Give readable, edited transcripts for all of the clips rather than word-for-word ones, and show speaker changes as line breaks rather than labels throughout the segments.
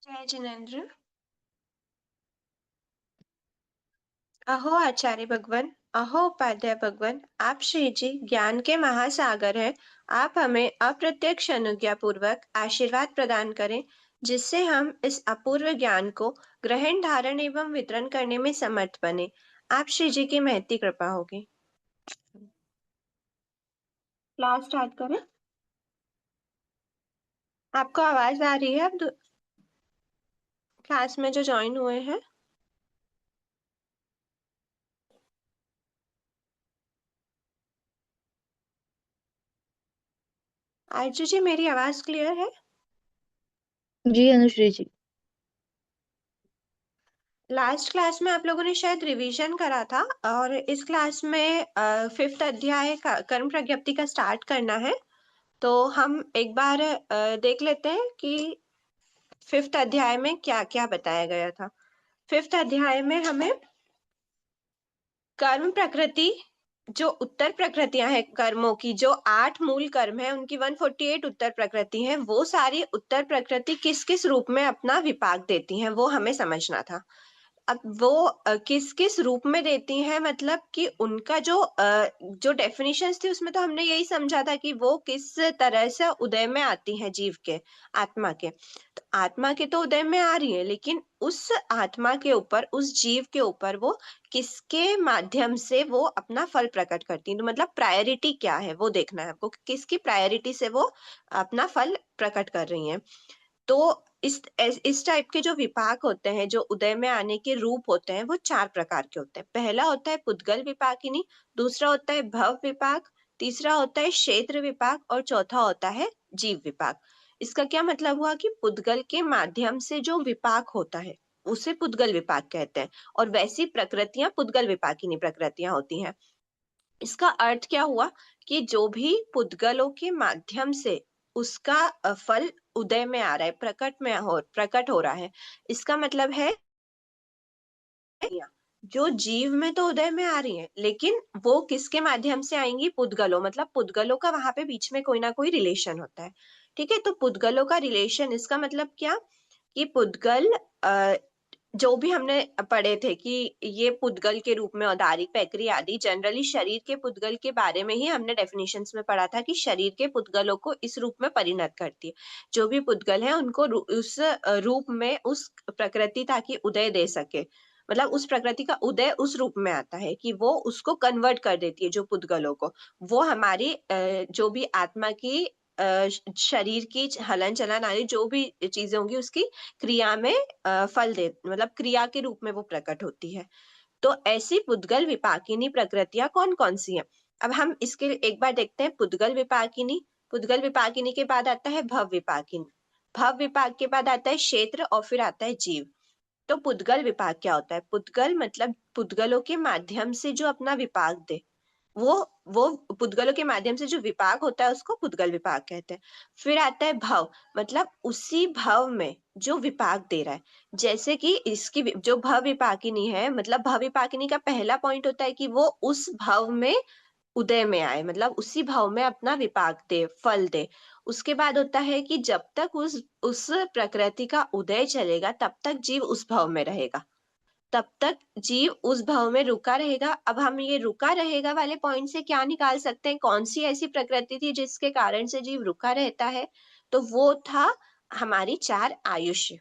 जय जिनेन्द्र। अहो आचार्य भगवान, अहो उपाध्याय भगवान, आप श्री जी ज्ञान के महासागर हैं। आप हमें अप्रत्यक्ष अनुज्ञा पूर्वक आशीर्वाद प्रदान करें, जिससे हम इस अपूर्व ज्ञान को ग्रहण, धारण एवं वितरण करने में समर्थ बने। आप श्री जी की महती कृपा होगी। क्लास स्टार्ट करें। आपको आवाज आ रही है? आप क्लास में जो ज्वाइन हुए हैं। आरजू जी, मेरी आवाज क्लियर है?
जी अनुश्री जी।
लास्ट क्लास में आप लोगों ने शायद रिवीजन करा था और इस क्लास में फिफ्थ अध्याय का कर्म प्रज्ञप्ति का स्टार्ट करना है। तो हम एक बार देख लेते हैं कि फिफ्थ अध्याय में क्या क्या बताया गया था। फिफ्थ अध्याय में हमें कर्म प्रकृति, जो उत्तर प्रकृतियां हैं कर्मों की, जो 8 मूल कर्म है उनकी 148 उत्तर प्रकृति हैं, वो सारी उत्तर प्रकृति किस किस रूप में अपना विपाक देती हैं वो हमें समझना था। अब वो किस किस रूप में देती हैं, मतलब कि उनका जो डेफिनेशंस थी उसमें तो हमने यही समझा था कि वो किस तरह से उदय में आती हैं जीव के, आत्मा के। तो आत्मा के तो उदय में आ रही है, लेकिन उस आत्मा के ऊपर, उस जीव के ऊपर वो किसके माध्यम से वो अपना फल प्रकट करती है। तो मतलब प्रायोरिटी क्या है वो देखना है आपको, किसकी प्रायोरिटी से वो अपना फल प्रकट कर रही हैं। तो इस टाइप के जो विपाक होते हैं, जो उदय में आने के रूप होते हैं, वो 4 प्रकार के होते हैं। पहला होता है पुद्गल विपाकिनी, दूसरा होता है भव विपाक, तीसरा होता है क्षेत्र विपाक और चौथा होता है जीव विपाक। इसका क्या मतलब हुआ कि पुद्गल के माध्यम से जो विपाक होता है उसे पुद्गल विपाक कहते हैं, और वैसी प्रकृतियां पुद्गल विपाकिनी प्रकृतियां होती हैं। इसका अर्थ क्या हुआ कि जो भी पुद्गलों के माध्यम से उसका फल उदय में आ रहा है, प्रकट हो रहा है, इसका मतलब है जो जीव में तो उदय में आ रही है, लेकिन वो किसके माध्यम से आएंगी? पुद्गलों, मतलब पुद्गलों का वहां पे बीच में कोई ना कोई रिलेशन होता है। ठीक है, तो पुद्गलों का रिलेशन, इसका मतलब क्या कि पुद्गल जो भी हमने पढ़े थे कि ये पुद्गल के रूप में औदारिक, पैकरी आदि, जनरली शरीर के पुद्गल के बारे में ही हमने डेफिनेशंस में पढ़ा था कि शरीर के पुद्गलों को इस रूप में परिणत करती है। जो भी पुद्गल है उनको उस रूप में, उस प्रकृति ताकि उदय दे सके, मतलब उस प्रकृति का उदय उस रूप में आता है कि वो उसको कन्वर्ट कर देती है जो पुद्गलों को। वो हमारी जो भी आत्मा की शरीर की हलन चलन आदि जो भी चीजें होंगी उसकी क्रिया में फल दे, मतलब क्रिया के रूप में वो प्रकट होती है। तो ऐसी पुद्गल विपाकिनी प्रकृतियां कौन कौन सी हैं? अब हम इसके एक बार देखते हैं। पुद्गल विपाकिनी, पुद्गल विपाकिनी के बाद आता है भव विपाकिनी, भव विपाक के बाद आता है क्षेत्र और फिर आता है जीव। तो पुद्गल विपाक क्या होता है? पुद्गल मतलब पुद्गलों के माध्यम से जो अपना विपाक दे, वो वो पुद्गलों के माध्यम से जो विपाक होता है उसको पुद्गल विपाक कहते हैं। फिर आता है भव, मतलब उसी भव में जो विपाक दे रहा है। जैसे कि इसकी जो भव विपाकिनी है, मतलब भव विपाकिनी का पहला पॉइंट होता है कि वो उस भव में उदय में आए, मतलब उसी भाव में अपना विपाक दे, फल दे। उसके बाद होता है कि जब तक उस प्रकृति का उदय चलेगा तब तक जीव उस भाव में रहेगा, तब तक जीव उस भाव में रुका रहेगा। अब हम ये रुका रहेगा वाले पॉइंट से क्या निकाल सकते हैं, कौन सी ऐसी प्रकृति थी जिसके कारण से जीव रुका रहता है? तो वो था हमारी 4 आयुष्य।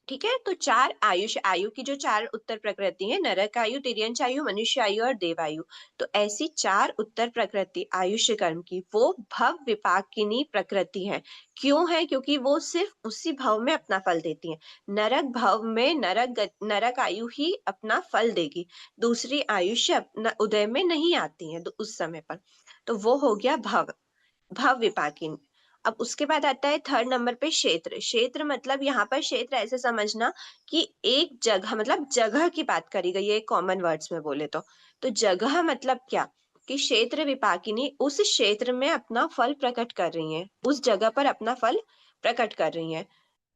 ठीक है, तो 4 आयुष, आयु की जो 4 उत्तर प्रकृति है, नरक आयु, तिर्यंच आयु, मनुष्य आयु और देव आयु। तो ऐसी 4 उत्तर प्रकृति आयुष्य कर्म की वो भव विपाकिनी प्रकृति है। क्यों है? क्योंकि वो सिर्फ उसी भव में अपना फल देती है। नरक भव में नरक आयु ही अपना फल देगी, दूसरी आयुष्य अपना उदय में नहीं आती है उस समय पर। तो वो हो गया भव, भव विपाकिन। अब उसके बाद आता है थर्ड नंबर पे क्षेत्र। क्षेत्र मतलब यहाँ पर क्षेत्र ऐसे समझना कि एक जगह, मतलब जगह की बात करी गई है कॉमन वर्ड्स में बोले तो जगह मतलब क्या कि क्षेत्र विपाकिनी उस क्षेत्र में अपना फल प्रकट कर रही हैं, उस जगह पर अपना फल प्रकट कर रही हैं।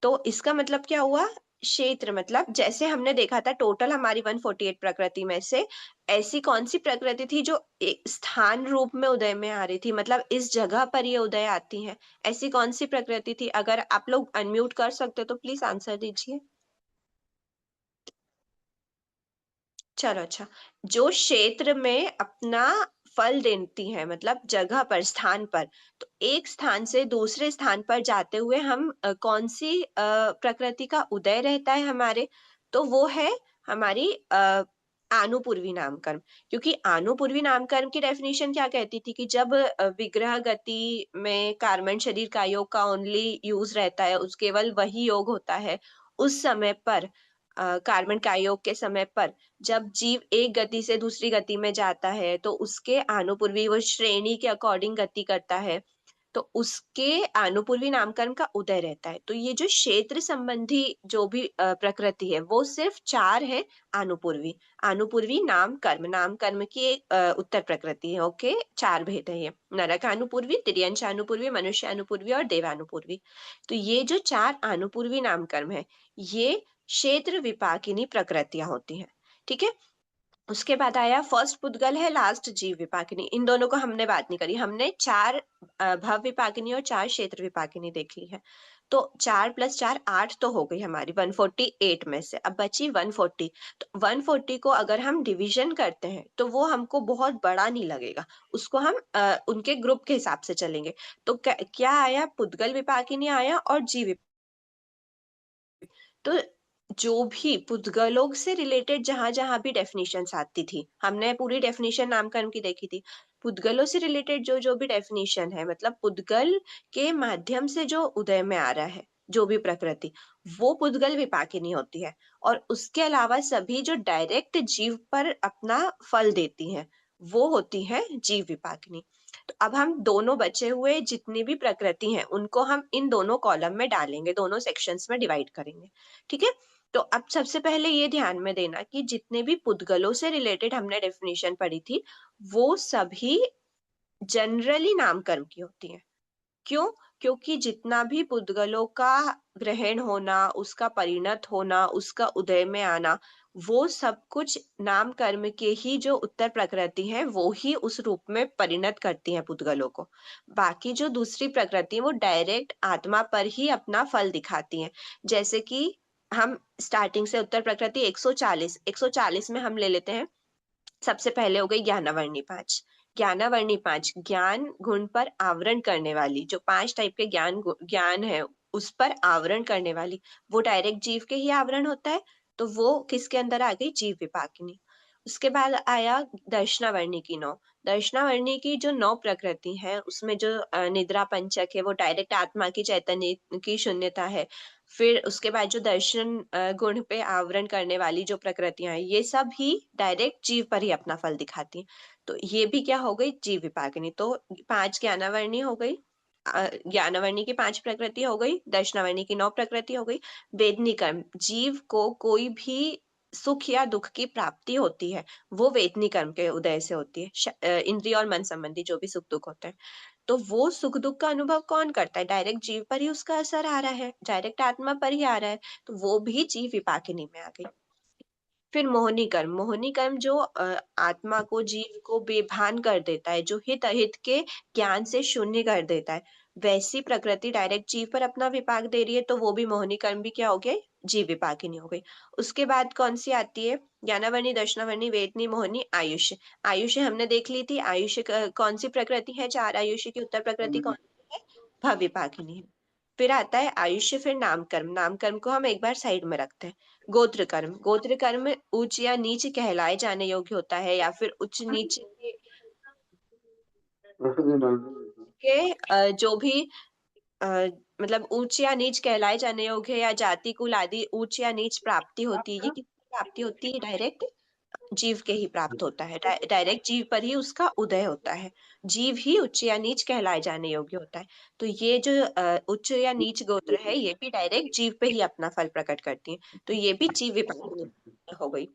तो इसका मतलब क्या हुआ? क्षेत्र मतलब जैसे हमने देखा था टोटल हमारी 148 प्रकृति में से ऐसी कौन सी प्रकृति थी जो एक स्थान रूप में उदय में आ रही थी, मतलब इस जगह पर ये उदय आती है। ऐसी कौन सी प्रकृति थी? अगर आप लोग अनम्यूट कर सकते हो तो प्लीज आंसर दीजिए। चलो अच्छा, जो क्षेत्र में अपना फल देती है, मतलब जगह पर, स्थान पर। तो एक स्थान से दूसरे स्थान पर जाते हुए हम कौन सी प्रकृति का उदय रहता है हमारे? तो वो है हमारी आनुपूर्वी नामकर्म। क्योंकि आनुपूर्वी नामकर्म की डेफिनेशन क्या कहती थी कि जब विग्रह गति में कार्बन शरीर का योग का ओनली यूज रहता है, उस केवल वही योग होता है, उस समय पर कार्बन का योग के समय पर जब जीव एक गति से दूसरी गति में जाता है तो उसके आनुपूर्वी वो श्रेणी के अकॉर्डिंग गति करता है, तो उसके आनुपूर्वी नामकरण का उदय रहता है। तो ये जो क्षेत्र संबंधी जो भी प्रकृति है वो सिर्फ 4 है आनुपूर्वी। आनुपूर्वी नाम कर्म, नाम कर्म की एक उत्तर प्रकृति है। ओके, 4 भेद है ये। नरक आनुपूर्वी, तिर्यंश आनुपूर्वी, मनुष्य आनुपूर्वी और देवानुपूर्वी। तो ये जो 4 आनुपूर्वी नाम कर्म है, ये क्षेत्र विपाकिनी प्रकृतियां होती हैं। ठीक है? उसके बाद आया फर्स्ट पुद्गल है, लास्ट जीव विपाकिनी। इन दोनों को हमने बात नहीं करी। हमने 4 भव विपाकिनी और 4 क्षेत्र विपाकिनी देख ली है। तो 4 + 4 8 तो हो गई हमारी 148 में से। अब बची 140। तो 140 को अगर हम डिवीजन करते हैं तो वो हमको बहुत बड़ा नहीं लगेगा। उसको हम उनके ग्रुप के हिसाब से चलेंगे। तो क्या आया, पुद्गल विपाकिनी आया और जीव। तो जो भी पुद्गलों से रिलेटेड जहां जहां भी डेफिनेशंस आती थी, हमने पूरी डेफिनेशन नामकरण की देखी थी। पुद्गलों से रिलेटेड जो जो भी डेफिनेशन है, मतलब पुद्गल के माध्यम से जो उदय में आ रहा है जो भी प्रकृति, वो पुद्गल विपाकिनी होती है। और उसके अलावा सभी जो डायरेक्ट जीव पर अपना फल देती हैं, वो होती है जीव विपाकिनी। तो अब हम दोनों बचे हुए जितनी भी प्रकृति हैं उनको हम इन दोनों कॉलम में डालेंगे, दोनों सेक्शंस में डिवाइड करेंगे। ठीक है? तो अब सबसे पहले ये ध्यान में देना कि जितने भी पुद्गलों से रिलेटेड हमने डेफिनेशन पढ़ी थी, वो सभी जनरली नामकरण की होती हैं। क्यों? क्योंकि जितना भी पुद्गलों का ग्रहण होना, उसका परिणत होना, उसका उदय में आना, वो सब कुछ नाम कर्म के ही जो उत्तर प्रकृति है वो ही उस रूप में परिणत करती हैं पुद्गलों को। बाकी जो दूसरी प्रकृति है वो डायरेक्ट आत्मा पर ही अपना फल दिखाती हैं। जैसे कि हम स्टार्टिंग से उत्तर प्रकृति 140 में हम ले लेते हैं। सबसे पहले हो गई ज्ञानावर्णी 5। ज्ञानावर्णी 5 ज्ञान गुण पर आवरण करने वाली, जो 5 टाइप के ज्ञान है उस पर आवरण करने वाली, वो डायरेक्ट जीव के ही आवरण होता है। तो वो किसके अंदर आ गई? जीव विपाकिनी। उसके बाद आया दर्शनावर्णी की 9। दर्शनावर्णी की जो 9 प्रकृति है उसमें जो निद्रा पंचक है वो डायरेक्ट आत्मा की चैतन्य की शून्यता है। फिर उसके बाद जो दर्शन गुण पे आवरण करने वाली जो प्रकृतियां हैं, ये सब ही डायरेक्ट जीव पर ही अपना फल दिखाती हैं। तो ये भी क्या हो गई? जीव विपाकिनी। तो 5 ज्ञानावर्णी हो गई, ज्ञानावर्णी की 5 प्रकृति हो गई, दर्शनावर्णी की 9 प्रकृति हो गई। वेदनी कर्म, जीव को कोई भी सुख या दुख की प्राप्ति होती है, वो वेदनी कर्म के उदय से होती है। इंद्रिय और मन संबंधी जो भी सुख दुख होते हैं, तो वो सुख दुख का अनुभव कौन करता है? डायरेक्ट जीव पर ही उसका असर आ रहा है, डायरेक्ट आत्मा पर ही आ रहा है। तो वो भी जीव विपाकिनी में आ गई। फिर मोहिनी कर्म, मोहिनी कर्म जो आत्मा को, जीव को बेभान कर देता है, जो हित अहित के ज्ञान से शून्य कर देता है, वैसी प्रकृति डायरेक्ट जीव पर अपना विपाक दे रही है, तो वो भी मोहिनी कर्म भी क्या हो गए? जीव विपाकिनी हो गई। उसके बाद कौन सी आती है? ज्ञानावर्णी, दर्शनावर्णी, वेदनी, मोहिनी, आयुष्य। आयुष्य हमने देख ली थी। आयुष्य कौन सी प्रकृति है? 4 आयुष्य की उत्तर प्रकृति कौन सी है? भविपाकिनी है। फिर आता है आयुष्य, फिर नामकर्म। नामकर्म को हम एक बार साइड में रखते हैं। गोत्र कर्म, गोत्र कर्म उच्च या नीच कहलाए जाने योग्य होता है, या फिर उच्च नीच के जो भी अ, मतलब ऊंच या नीच कहलाए जाने योग्य है, या जाति कुल आदि ऊंच या नीच प्राप्ति होती है, ये किसकी प्राप्ति होती है? डायरेक्ट जीव के ही प्राप्त होता है। डायरेक्ट जीव पर ही उसका उदय होता है। जीव ही उच्च या नीच कहलाए जाने योग्य होता है। तो ये जो उच्च या नीच गोत्र है, ये भी डायरेक्ट जीव पे ही अपना फल प्रकट करती है। तो ये भी जीव विपाक हो गई।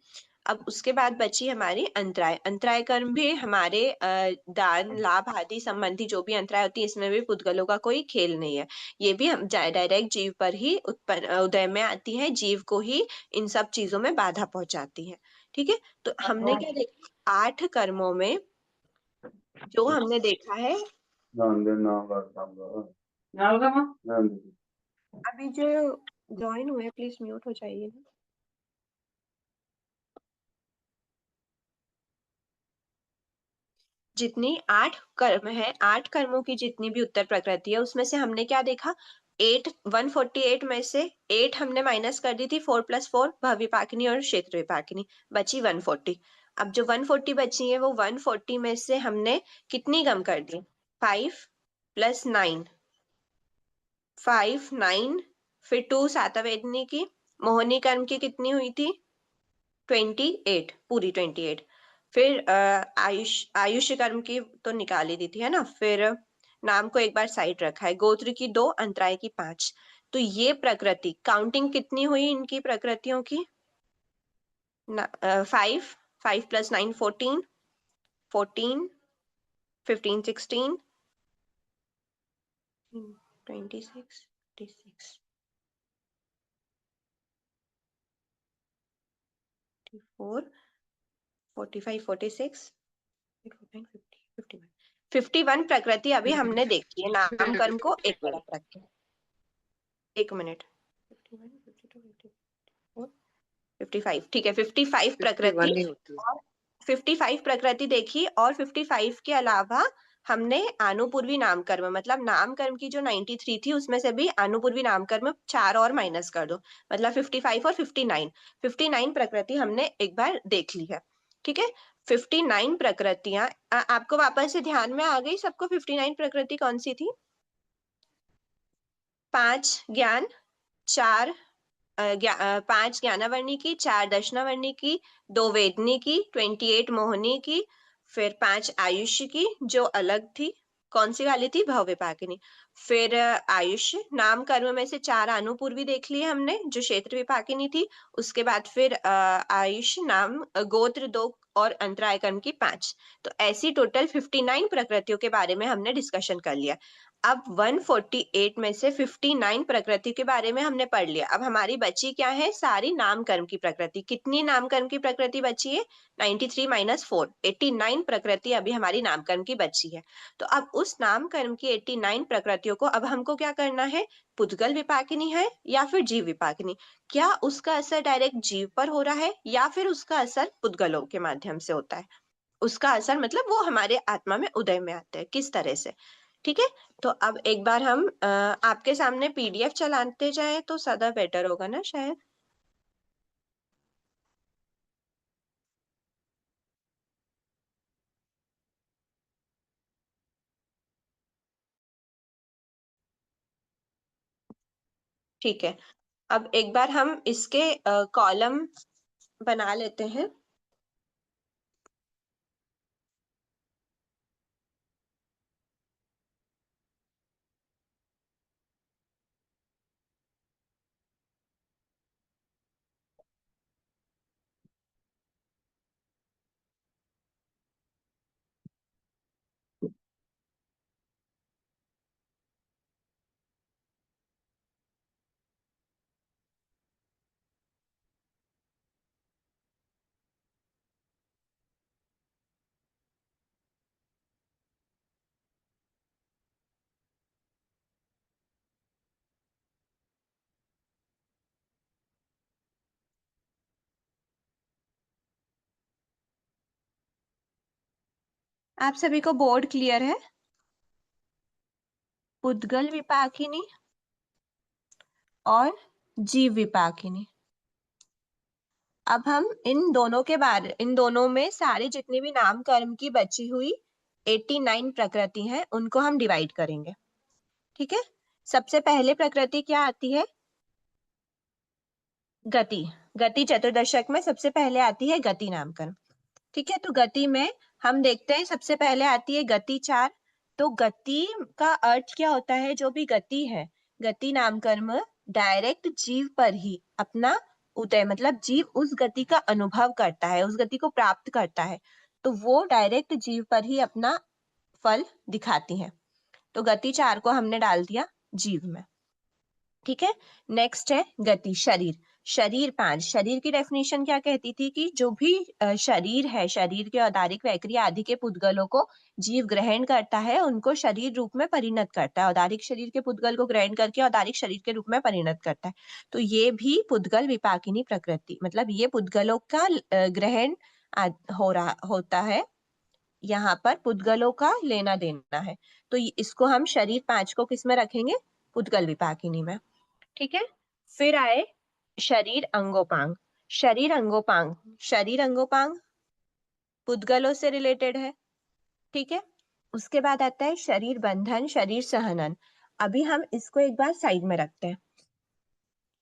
अब उसके बाद बची हमारी अंतराय। अंतराय कर्म भी हमारे दान लाभ आदि संबंधी जो भी अंतराय होती है, इसमें भी पुद्गलों का कोई खेल नहीं है। ये भी हम डायरेक्ट जीव पर ही उत्पन्न उदय में आती है, जीव को ही इन सब चीजों में बाधा पहुंचाती है। ठीक है? तो हमने क्या देखा 8 कर्मों में? जो हमने देखा है अभी जो ज्वाइन हुए, प्लीज म्यूट हो जाइए ना। जितनी 8 कर्म है, 8 कर्मों की जितनी भी उत्तर प्रकृति है, उसमें से हमने क्या देखा? 8 148 में से 8 हमने माइनस कर दी थी, 4+4 भविपाकिनी और क्षेत्र विपाकिनी, बची 140। अब जो 140 बची है वो 140 में से हमने कितनी कम कर दी, 5 + 9, 5 9, फिर 2 सातवेदनी की, मोहिनी कर्म की कितनी हुई थी, 28, पूरी 28। फिर आयुष कर्म की तो निकाल ही दी थी, है ना। फिर नाम को एक बार साइड रखा है, गोत्र की 2, अंतराय की 5। तो ये प्रकृति काउंटिंग कितनी हुई इनकी प्रकृतियों की, 5, 5 + 9 14, 14 15 16 26 26 4 45 46 51 51 प्रकृति अभी हमने देखी है नाम कर्म को एक तरफ रख के। एक मिनट, 51 52 54 55, ठीक है, 55 प्रकृति
51 ही होती है।
और 55 प्रकृति देखी, और 55 के अलावा हमने आनुपूर्वी नामकर्म, मतलब नामकर्म की जो 93 थी उसमें से भी आनुपूर्वी नामकर्म 4 और माइनस कर दो, मतलब 55 और 59, 59 प्रकृति हमने एक बार देख ली है। ठीक है, 59 प्रकृतियां आपको वापस से ध्यान में आ गई सबको, 59 प्रकृति कौन सी थी, 5 ज्ञान, 4 5 ज्ञानावर्णी की, 4 दशनावर्णी की, 2 वेदनी की, 28 मोहिनी की, फिर 5 आयुष की जो अलग थी, कौन सी वाली थी, भवविपाकिनी। फिर आयुष नाम कर्म में से 4 अनुपूर्वी देख लिए हमने जो क्षेत्र विपाकिनी थी। उसके बाद फिर आयुष नाम गोत्र 2 और अंतराय कर्म की 5। तो ऐसी टोटल 59 प्रकृतियों के बारे में हमने डिस्कशन कर लिया। अब 148 में से 59 प्रकृति के बारे में हमने पढ़ लिया। अब हमारी बची क्या है, सारी नामकर्म की प्रकृति। कितनी नामकर्म की प्रकृति बची है, 93 - 4, 89 प्रकृति अभी हमारी नामकर्म की बची है। तो अब उस नामकर्म की 89 प्रकृतियों को अब हमको क्या करना है, पुद्गल विपाकिनी है या फिर जीव विपाकिनी, क्या उसका असर डायरेक्ट जीव पर हो रहा है या फिर उसका असर पुद्गलों के माध्यम से होता है, उसका असर मतलब वो हमारे आत्मा में उदय में आते हैं किस तरह से। ठीक है, तो अब एक बार हम आपके सामने पीडीएफ चलाते जाएं तो ज्यादा बेटर होगा ना शायद। ठीक है, अब एक बार हम इसके कॉलम बना लेते हैं। आप सभी को बोर्ड क्लियर है, पुद्गल विपाकिनी और जीव विपाकिनी। अब हम इन दोनों में सारी जितनी भी नाम कर्म की बची हुई 89 प्रकृति हैं उनको हम डिवाइड करेंगे। ठीक है, सबसे पहले प्रकृति क्या आती है, गति। गति चतुर्दशक में सबसे पहले आती है गति नामकरण। ठीक है, तो गति में हम देखते हैं सबसे पहले आती है गति 4। तो गति का अर्थ क्या होता है, जो भी गति है, गति नामकर्म डायरेक्ट जीव पर ही अपना उदय, मतलब जीव उस गति का अनुभव करता है, उस गति को प्राप्त करता है, तो वो डायरेक्ट जीव पर ही अपना फल दिखाती है। तो गति 4 को हमने डाल दिया जीव में। ठीक है, नेक्स्ट है गति शरीर। शरीर 5, शरीर की डेफिनेशन क्या कहती थी कि जो भी शरीर है, शरीर के औदारिक वैक्रिया आदि के पुद्गलों को जीव ग्रहण करता है, उनको शरीर रूप में परिणत करता है, औदारिक शरीर के पुद्गल को ग्रहण करके औदारिक शरीर के रूप में परिणत करता है। तो ये भी पुद्गल विपाकिनी प्रकृति, मतलब ये पुद्गलों का ग्रहण हो रहा होता है, यहाँ पर पुद्गलों का लेना देना है। तो इसको हम शरीर 5 को किस में रखेंगे, पुद्गल विपाकिनी में। ठीक है, फिर आए शरीर अंगोपांग। शरीर अंगोपांग, शरीर अंगोपांग पुद्गलों से रिलेटेड है। ठीक है, उसके बाद आता है शरीर बंधन, शरीर सहनन। अभी हम इसको एक बार साइड में रखते हैं,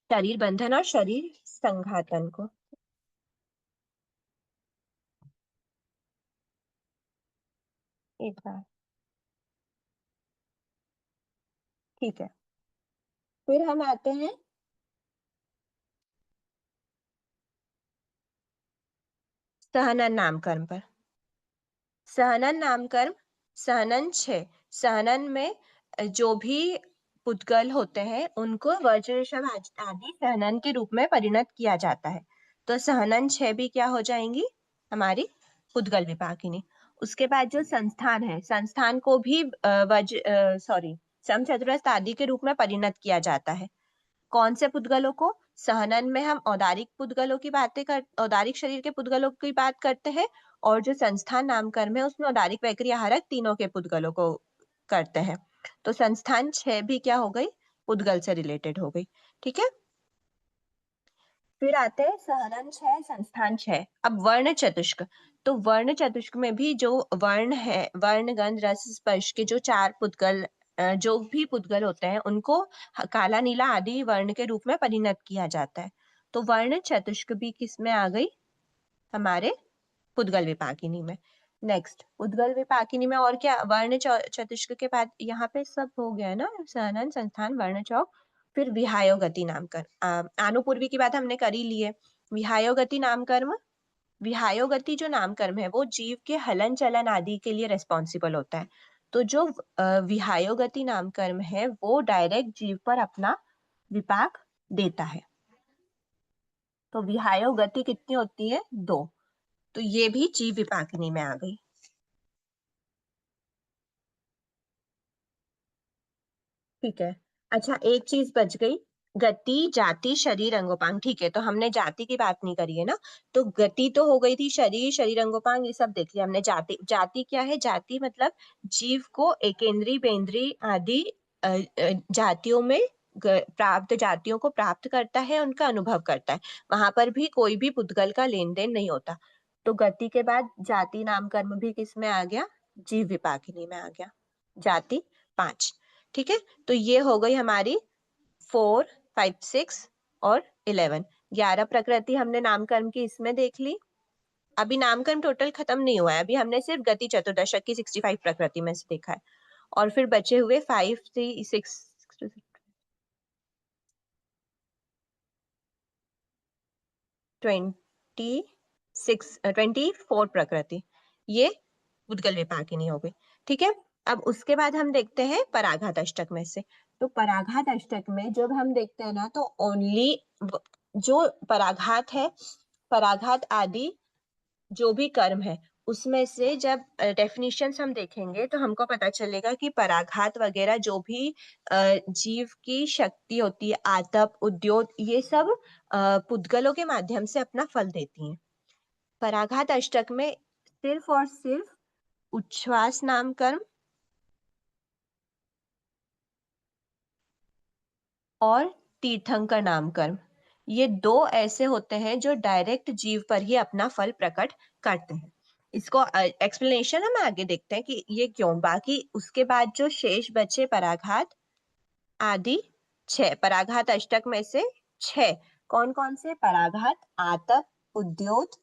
शरीर बंधन और शरीर संघातन को। एक बार, ठीक है, फिर हम आते हैं सहनन नामकरण पर। सहनन नामकरण, सहनन 6। सहनन में जो भी पुद्गल होते हैं उनको वर्ज्य ऋषभ आदि सहनन के रूप में परिणत किया जाता है। तो सहनन 6 भी क्या हो जाएंगी, हमारी पुद्गल विपाकिनी। उसके बाद जो संस्थान है, संस्थान को भी सम चतुरस्र आदि के रूप में परिणत किया जाता है। कौन से पुद्गलों को, सहनन में हम औदारिक पुद्गलों की बातें कर, औदारिक शरीर के पुद्गलों की बात करते हैं, और जो संस्थान नामकरण है उसमें औदारिक वैक्रिय आहारक तीनों के पुद्गलों को करते हैं। तो संस्थान 6 भी क्या हो गई, पुद्गल से रिलेटेड हो गई। ठीक है, फिर आते हैं सहनन 6, संस्थान 6। अब वर्ण चतुष्क। तो वर्ण चतुष्क में भी जो वर्ण है, वर्ण गंध रस स्पर्श के जो 4 पुद्गल, जो भी पुद्गल होते हैं उनको काला नीला आदि वर्ण के रूप में परिणत किया जाता है। तो वर्ण चतुष्क भी किस में आ गई, हमारे पुद्गल विपाकिनी में। नेक्स्ट, पुद्गल विपाकिनी में और क्या, वर्ण चतुष्क के बाद यहाँ पे सब हो गया ना, सहनन संस्थान वर्ण चौक। फिर विहायोगति नामकरण, आनुपूर्वी की बात हमने कर ही ली है। विहायोगति नामकर्म, विहायोगति जो नामकर्म है वो जीव के हलन चलन आदि के लिए रेस्पॉन्सिबल होता है। तो जो विहायोगति नामकर्म है वो डायरेक्ट जीव पर अपना विपाक देता है। तो विहायोगति कितनी होती है, 2। तो ये भी जीव विपाकिनी में आ गई। ठीक है, अच्छा एक चीज बच गई, गति जाति शरीर अंगोपांग। ठीक है, तो हमने जाति की बात नहीं करी है ना। तो गति तो हो गई थी, शरीर शरीर अंगोपांग ये सब देख लिया हमने। जाति, जाति क्या है, जाति मतलब जीव को एकेंद्रीय बेंद्रीय आदि जातियों में प्राप्त, जातियों को प्राप्त करता है, उनका अनुभव करता है। वहां पर भी कोई भी पुद्गल का लेन देन नहीं होता। तो गति के बाद जाति नाम कर्म भी किस में आ गया, जीव विपाकिनी में आ गया। जाति 5। ठीक है, तो ये हो गई हमारी 4, 5, 6 और 11। 11 प्रकृति हमने नामकर्म की इसमें देख ली। अभी नामकर्म टोटल खत्म नहीं हुआ है, अभी हमने सिर्फ गति चतुर्दशक की 65 प्रकृति में से देखा है। और फिर बचे हुए 5, 3, 6, 24 प्रकृति, ये उद्गल विपाकिनी हो गई। ठीक है, अब उसके बाद हम देखते हैं पराघात अष्टक में से। तो पराघात अष्टक में जब हम देखते हैं ना, तो ओनली जो पराघात है, पराघात आदि जो भी कर्म है उसमें से जब डेफिनेशंस हम देखेंगे तो हमको पता चलेगा कि पराघात वगैरह जो भी जीव की शक्ति होती है, आतप उद्योत, ये सब पुद्गलों के माध्यम से अपना फल देती हैं। पराघात अष्टक में सिर्फ और सिर्फ उच्छ्वास नाम कर्म और तीर्थंकर नाम कर्म, ये 2 ऐसे होते हैं जो डायरेक्ट जीव पर ही अपना फल प्रकट करते हैं। इसको एक्सप्लेनेशन हम आगे देखते हैं कि ये क्यों। बाकी उसके बाद जो शेष बचे पराघात आदि 6, पराघात अष्टक में से 6 कौन कौन से, पराघात, आतप, उद्योत,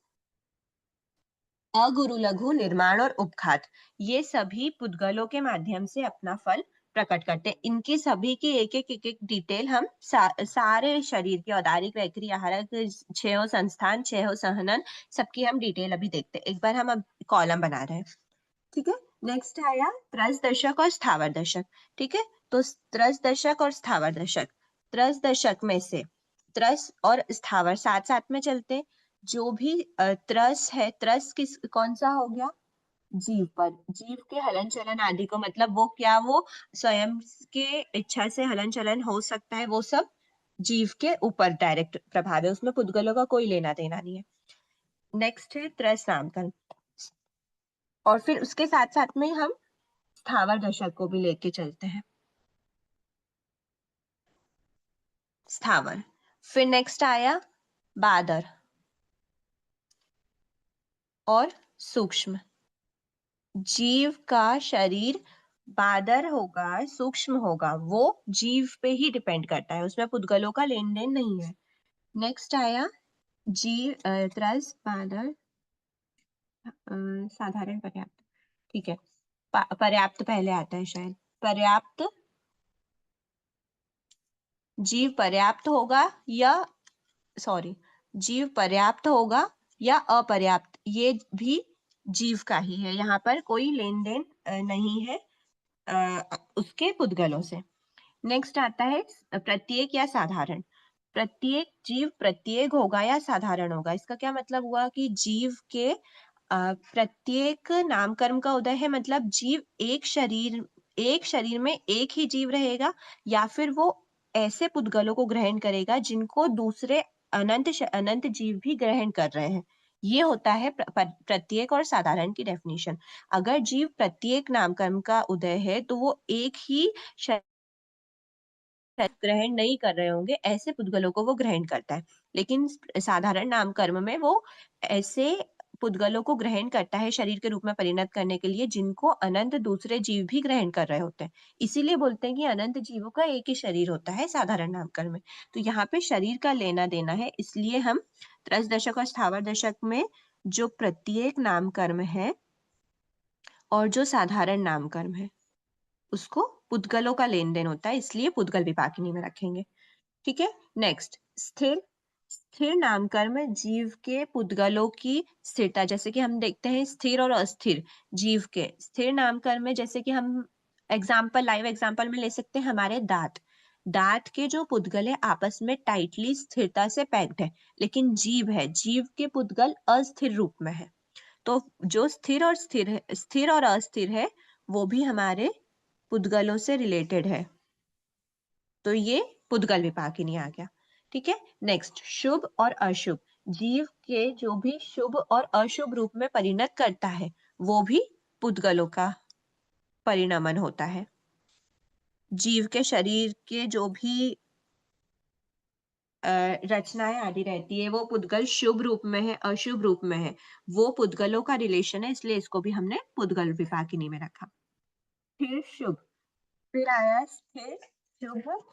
अगुरु लघु, निर्माण और उपघात, ये सभी पुद्गलों के माध्यम से अपना फल प्रकट करते हैं। इनकी सभी की एक एक डिटेल हम सारे शरीर के औदारिक वैक्रिय आहारक 6 संस्थान 6 सहनन सबकी हम डिटेल अभी देखते हैं। एक बार हम अब कॉलम बना रहे हैं। ठीक है, नेक्स्ट आया त्रस दशक और स्थावर दशक। ठीक है, तो त्रस दशक और स्थावर दशक, त्रस दशक में से त्रस और स्थावर साथ साथ में चलते हैं। जो भी त्रस है, त्रस किस कौन सा हो गया, जीव पर, जीव के हलन चलन आदि को, मतलब वो क्या, वो स्वयं के इच्छा से हलन चलन हो सकता है, वो सब जीव के ऊपर डायरेक्ट प्रभाव है, उसमें पुद्गलों का कोई लेना देना नहीं है। नेक्स्ट है त्रस नामकरण, और फिर उसके साथ साथ में हम स्थावर दशक को भी लेके चलते हैं। स्थावर। फिर नेक्स्ट आया बादर और सूक्ष्म। जीव का शरीर बादर होगा, सूक्ष्म होगा, वो जीव पे ही डिपेंड करता है, उसमें पुद्गलों का लेन देन नहीं है। नेक्स्ट आया जीव त्रस बादर साधारण पर्याप्त। ठीक है, पर्याप्त पहले आता है शायद। पर्याप्त, जीव पर्याप्त होगा या सॉरी, जीव पर्याप्त होगा या अपर्याप्त, ये भी जीव का ही है, यहाँ पर कोई लेन देन नहीं है उसके पुद्गलों से। नेक्स्ट आता है प्रत्येक या साधारण। प्रत्येक जीव प्रत्येक होगा या साधारण होगा, इसका क्या मतलब हुआ कि जीव के प्रत्येक नामकर्म का उदय है, मतलब जीव एक शरीर में एक ही जीव रहेगा, या फिर वो ऐसे पुद्गलों को ग्रहण करेगा जिनको दूसरे अनंत जीव भी ग्रहण कर रहे हैं। ये होता है प्रत्येक और साधारण की डेफिनेशन। अगर जीव प्रत्येक नामकर्म का उदय है तो वो एक ही ग्रहण नहीं कर रहे होंगे, ऐसे पुद्गलों को वो ग्रहण करता है। लेकिन साधारण नाम कर्म में वो ऐसे पुद्गलों को ग्रहण करता है शरीर के रूप में परिणत करने के लिए जिनको अनंत दूसरे जीव भी ग्रहण कर रहे होते हैं। इसीलिए बोलते हैं कि अनंत जीवों का एक ही शरीर होता है साधारण नाम कर्म में। तो यहाँ पे शरीर का लेना देना है, इसलिए हम त्रस दशक और स्थावर दशक में जो प्रत्येक नाम कर्म है और जो साधारण नाम कर्म है उसको पुद्गलों का लेन देन होता है, इसलिए पुद्गल विपाकिनी में रखेंगे। ठीक है, नेक्स्ट स्थिर। स्थिर नामकर्म जीव के पुद्गलों की स्थिरता, जैसे कि हम देखते हैं स्थिर और अस्थिर जीव के स्थिर नामकर्म में, जैसे कि हम लाइव एग्जांपल में ले सकते हैं हमारे दांत। दांत के जो पुद्गल है आपस में टाइटली स्थिरता से पैक्ड है, लेकिन जीव है, जीव के पुद्गल अस्थिर रूप में है। तो जो स्थिर और अस्थिर है वो भी हमारे पुद्गलों से रिलेटेड है, तो ये पुद्गल विपाकिनी आ गया। ठीक है, नेक्स्ट शुभ और अशुभ। जीव के जो भी शुभ और अशुभ रूप में परिणत करता है वो भी पुद्गलों का परिणमन होता है। जीव के शरीर के जो भी रचनाएं आदि रहती है वो पुद्गल शुभ रूप में है अशुभ रूप में है, वो पुद्गलों का रिलेशन है, इसलिए इसको भी हमने पुद्गल विपाकिनी में रखा। फिर शुभ, फिर आया स्थिर शुभ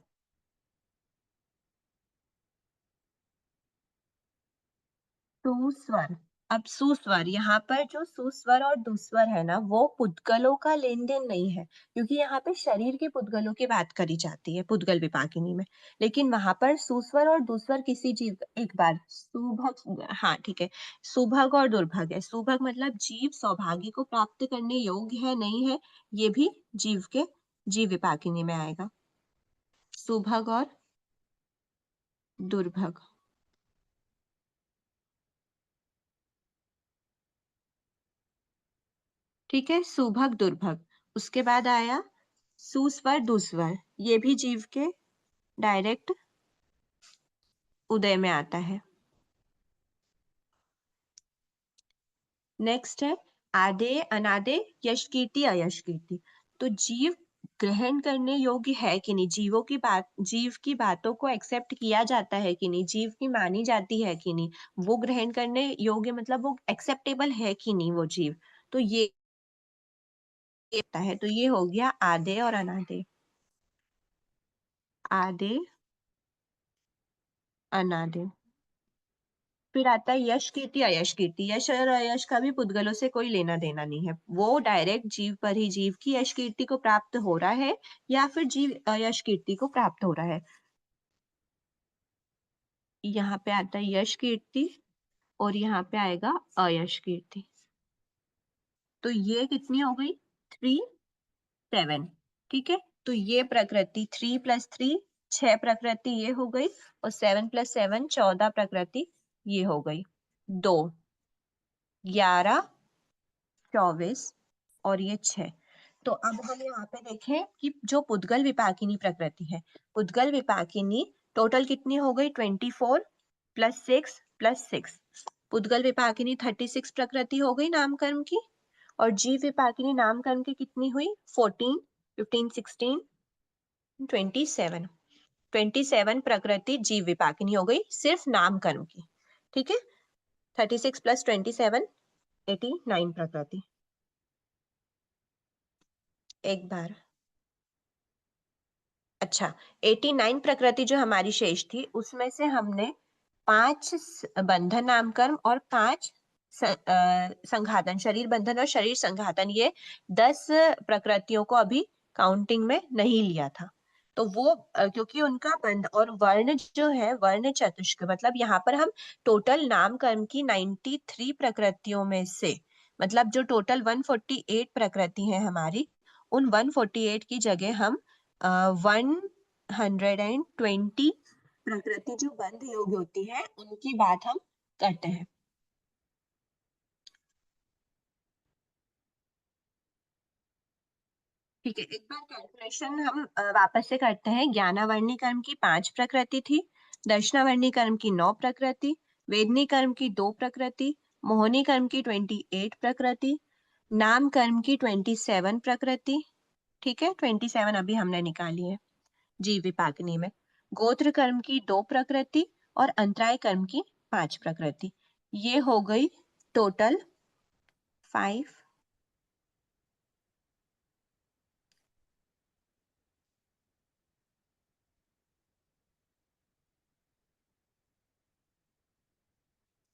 सुस्वर। अब सुस्वर, यहाँ पर जो सुस्वर और दुस्वर है ना वो पुद्गलों का लेन देन नहीं है, क्योंकि यहाँ पे शरीर के पुद्गलों की बात करी जाती है पुद्गल विपाकिनी में। लेकिन वहां पर सुस्वर और दुस्वर किसी जीव, एक बार सुभग, हाँ ठीक है, सुभग और दुर्भग है। सुभग मतलब जीव सौभाग्य को प्राप्त करने योग्य है नहीं है, ये भी जीव के जीव विपाकिनी में आएगा। सुभग और दुर्भग। ठीक है, सुभग दुर्भग। उसके बाद आया सुस्वर दुस्वर, ये भी जीव के डायरेक्ट उदय में आता है। नेक्स्ट है आदे अनादे यश कीर्ति अयश कीर्ति। तो जीव ग्रहण करने योग्य है कि नहीं, जीव की बातों को एक्सेप्ट किया जाता है कि नहीं, जीव की मानी जाती है कि नहीं, वो ग्रहण करने योग्य मतलब वो एक्सेप्टेबल है कि नहीं वो जीव, तो ये होता है। तो ये हो गया आदे और अनादे। आदे अनादे। फिर आता है यश कीर्ति अयश कीर्ति। यश और अयश का भी पुद्गलों से कोई लेना देना नहीं है, वो डायरेक्ट जीव पर ही, जीव की यश कीर्ति को प्राप्त हो रहा है या फिर जीव अयश कीर्ति को प्राप्त हो रहा है। यहाँ पे आता है यश कीर्ति और यहाँ पे आएगा अयश कीर्ति। तो ये कितनी हो गई, 3 7। ठीक है, तो ये प्रकृति 3 + 3 6 प्रकृति ये हो गई, और 7 + 7 14 प्रकृति ये हो गई। 2 11 24 और ये 6। तो अब हम यहाँ पे देखें कि जो पुद्गल विपाकिनी प्रकृति है, पुद्गल विपाकिनी टोटल कितनी हो गई, 24 + 6 + 6। पुद्गल विपाकिनी 36 प्रकृति हो गई नामकर्म की, और जीव विपाकिनी नामकर्म की कितनी हुई, 14 15 16 27। 27 प्रकृति जीव विपाकिनी हो गई सिर्फ नाम कर्म की। ठीक है, 36 + 27 89 प्रकृति। एक बार, अच्छा, 89 प्रकृति जो हमारी शेष थी उसमें से हमने 5 बंधन नामकर्म और 5 संघातन, शरीर बंधन और शरीर संघातन, ये 10 प्रकृतियों को अभी काउंटिंग में नहीं लिया था। तो वो क्योंकि उनका बंध और वर्ण जो है, वर्ण चतुष्क, मतलब यहाँ पर हम टोटल नाम कर्म की 93 प्रकृतियों में से, मतलब जो टोटल 148 प्रकृति है हमारी, उन 148 की जगह हम 120 प्रकृति जो बंध योग्य होती है उनकी बात हम करते हैं। ठीक है, एक बार कैलकुलेशन हम वापस से करते हैं। ज्ञानावर्णी कर्म की 5 प्रकृति थी, दर्शनावर्णी कर्म की 9 प्रकृति, वेदनी कर्म की 2 प्रकृति, मोहनी कर्म की 28 प्रकृति, नाम कर्म की 27 प्रकृति। ठीक है, 27 अभी हमने निकाली है जीव विपाकनी में। गोत्र कर्म की 2 प्रकृति और अंतराय कर्म की 5 प्रकृति। ये हो गई टोटल 5